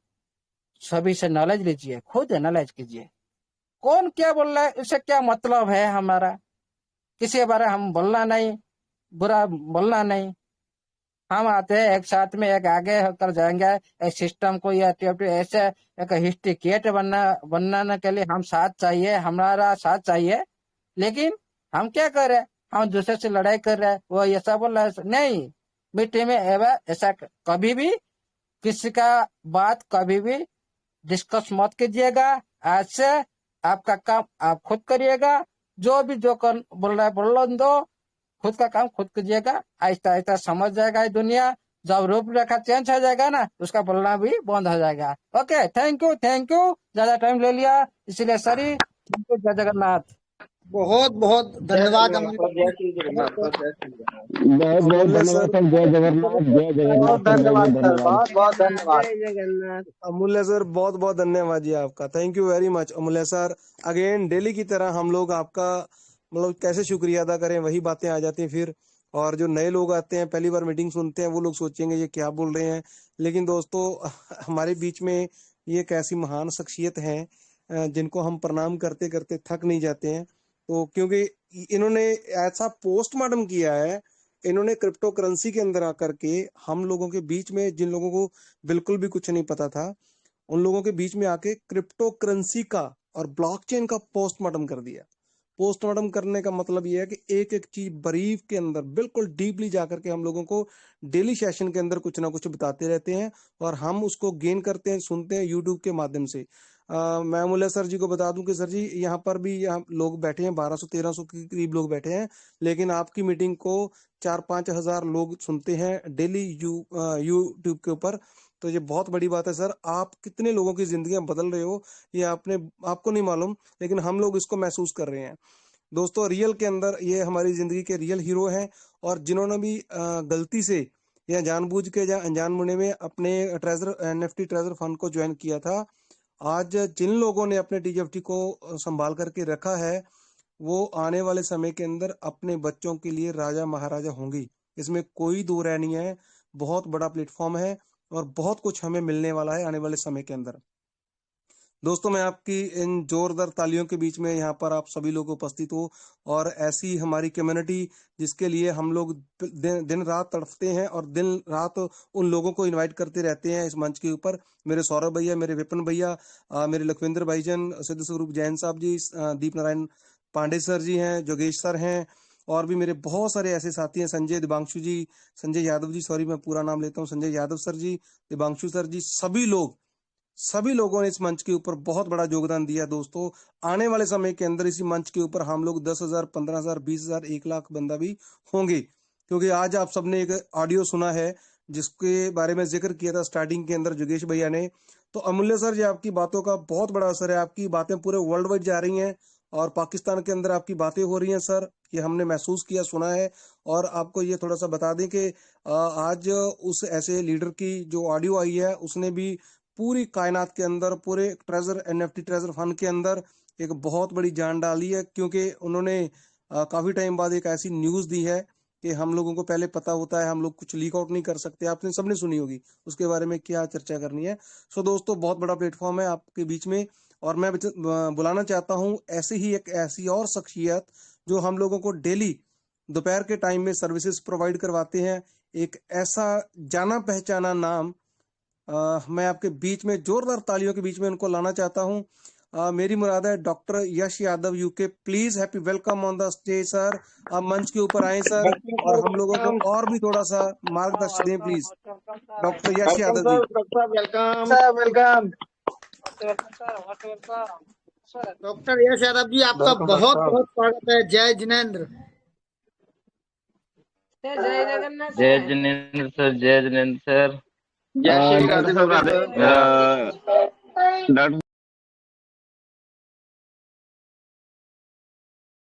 सभी से नॉलेज लीजिए, खुद नॉलेज कीजिए। कौन क्या बोल रहा है, इससे क्या मतलब है हमारा? किसी के बारे में हम बोलना नहीं, बुरा बोलना नहीं। हम आते हैं एक साथ में, एक आगे होकर जाएंगे, एक सिस्टम को या ऐसे एक हिस्ट्रिकेट बनाने के लिए हम साथ चाहिए, हमारा साथ चाहिए। लेकिन हम क्या कर रहे हैं, हम दूसरे से लड़ाई कर रहे हैं, वो ऐसा बोल रहा है। नहीं, मीटिंग में ऐसा कभी भी किसी का बात कभी भी डिस्कस मत कीजिएगा। आज से आपका काम आप खुद करिएगा। जो भी जो बोल रहा है बोल दो, खुद का काम खुद कीजिएगा। आहिस्ता आहिस्ता समझ जाएगा ये दुनिया। जब रूपरेखा चेंज हो जाएगा ना, उसका बोलना भी बंद हो जाएगा। Okay, thank you, thank you. ज्यादा टाइम ले लिया इसलिए सॉरी। जय जगन्नाथ। बहुत बहुत धन्यवाद जय श्री जगन्नाथ सर, जय श्री जगन्नाथ। बहुत बहुत अमूल्य धन्यवाद सर, सर। जय जगन्नाथ, जय जगन्नाथ बहुत सर, बहुत बहुत धन्यवाद सर, धन्यवाद। बहुत बहुत धन्यवाद। जय जगन्नाथ। अमूल्य सर बहुत बहुत धन्यवाद जी आपका। थैंक यू वेरी मच अमूल्य सर। अगेन डेली की तरह हम लोग आपका मतलब कैसे शुक्रिया अदा करें, वही बातें आ जाती हैं फिर। और जो नए लोग आते हैं, पहली बार मीटिंग सुनते हैं, वो लोग सोचेंगे ये क्या बोल रहे हैं। लेकिन दोस्तों हमारे बीच में ये एक ऐसी महान शख्सियत हैं जिनको हम प्रणाम करते करते थक नहीं जाते हैं। तो क्योंकि इन्होंने ऐसा पोस्टमार्टम किया है, इन्होंने क्रिप्टो करेंसी के अंदर आकर के हम लोगों के बीच में, जिन लोगों को बिल्कुल भी कुछ नहीं पता था, उन लोगों के बीच में आके क्रिप्टो करेंसी का और ब्लॉकचेन का पोस्टमार्टम कर दिया। पोस्टमार्टम करने का मतलब यह है कि एक एक चीज ब्रीफ के अंदर बिल्कुल डीपली जाकर के हम लोगों को डेली सेशन के अंदर कुछ ना कुछ बताते रहते हैं और हम उसको गेन करते हैं, सुनते हैं यूट्यूब के माध्यम से। मैं अमूल्य सर जी को बता दूं कि सर जी यहाँ पर भी यहाँ लोग बैठे हैं, 1200-1300 के करीब लोग बैठे हैं, लेकिन आपकी मीटिंग को 4-5 हजार लोग सुनते हैं डेली यूट्यूब के ऊपर। तो ये बहुत बड़ी बात है सर। आप कितने लोगों की जिंदगियां बदल रहे हो ये आपको नहीं मालूम, लेकिन हम लोग इसको महसूस कर रहे हैं। दोस्तों रियल के अंदर ये हमारी जिंदगी के रियल हीरो हैं, और जिन्होंने भी गलती से या जानबूझ के या अनजान मुने में अपने NFT ट्रेजर फंड को ज्वाइन किया था, आज जिन लोगों ने अपने TFT को संभाल करके रखा है, वो आने वाले समय के अंदर अपने बच्चों के लिए राजा महाराजा होंगी। इसमें कोई दो राय नहीं है। बहुत बड़ा प्लेटफॉर्म है और बहुत कुछ हमें मिलने वाला है आने वाले समय के अंदर। दोस्तों मैं आपकी इन जोरदार तालियों के बीच में यहाँ पर आप सभी लोग उपस्थित हो, और ऐसी हमारी कम्युनिटी जिसके लिए हम लोग दिन रात तड़पते हैं और दिन रात उन लोगों को इनवाइट करते रहते हैं इस मंच के ऊपर। मेरे सौरभ भैया, मेरे विपिन भैया, मेरे लखविंद्र भाईजन, सिद्ध स्वरूप जैन साहब जी, दीप नारायण पांडे सर जी हैं, जोगेश सर हैं, और भी मेरे बहुत सारे ऐसे साथी हैं, संजय दिबांशु जी, संजय यादव जी, सॉरी मैं पूरा नाम लेता हूँ, संजय यादव सर जी, दिबांशु सर जी, सभी लोगों ने इस मंच के ऊपर बहुत बड़ा योगदान दिया। दोस्तों आने वाले समय के अंदर इसी मंच के ऊपर हम लोग 10,000, 15,000, 20,000, 1 लाख बंदा भी होंगे, क्योंकि आज आप सबने एक ऑडियो सुना है जिसके बारे में जिक्र किया था स्टार्टिंग के अंदर जोगेश भैया ने। तो अमूल्य सर जी, आपकी बातों का बहुत बड़ा असर है, आपकी बातें पूरे वर्ल्ड वाइड जा रही हैं और पाकिस्तान के अंदर आपकी बातें हो रही हैं सर, ये हमने महसूस किया, सुना है। और आपको ये थोड़ा सा बता दें कि आज उस ऐसे लीडर की जो ऑडियो आई है, उसने भी पूरी कायनात के अंदर, पूरे NFT ट्रेजर फंड के अंदर एक बहुत बड़ी जान डाली है, क्योंकि उन्होंने काफी टाइम बाद एक ऐसी न्यूज दी है कि हम लोगों को पहले पता होता है, हम लोग कुछ लीक आउट नहीं कर सकते। आपने सबने सुनी होगी, उसके बारे में क्या चर्चा करनी है। सो दोस्तों बहुत बड़ा प्लेटफॉर्म है आपके बीच में, और मैं बुलाना चाहता हूं एक ऐसी और शख्सियत जो हम लोगों को डेली दोपहर के टाइम में सर्विसेज प्रोवाइड करवाते हैं। एक ऐसा जाना पहचाना नाम मैं आपके बीच में जोरदार तालियों के बीच में उनको लाना चाहता हूं। मेरी मुराद है doctor Yash Yadav UK. Please happy welcome on the stage sir. आप मंच के ऊपर आए सर, और हम लोगों को और भी थोड़ा सा मार्गदर्शन दें please. Doctor Yash Yadav ji. Welcome sir, welcome doctor Yash Yadav ji, आपका बहुत बहुत स्वागत है। जय जिनेंद्र। जय जगन्नाथ। जय जिनेंद्र सर, जय जिनेंद्र सर। जय श्री राधे। डॉक्टर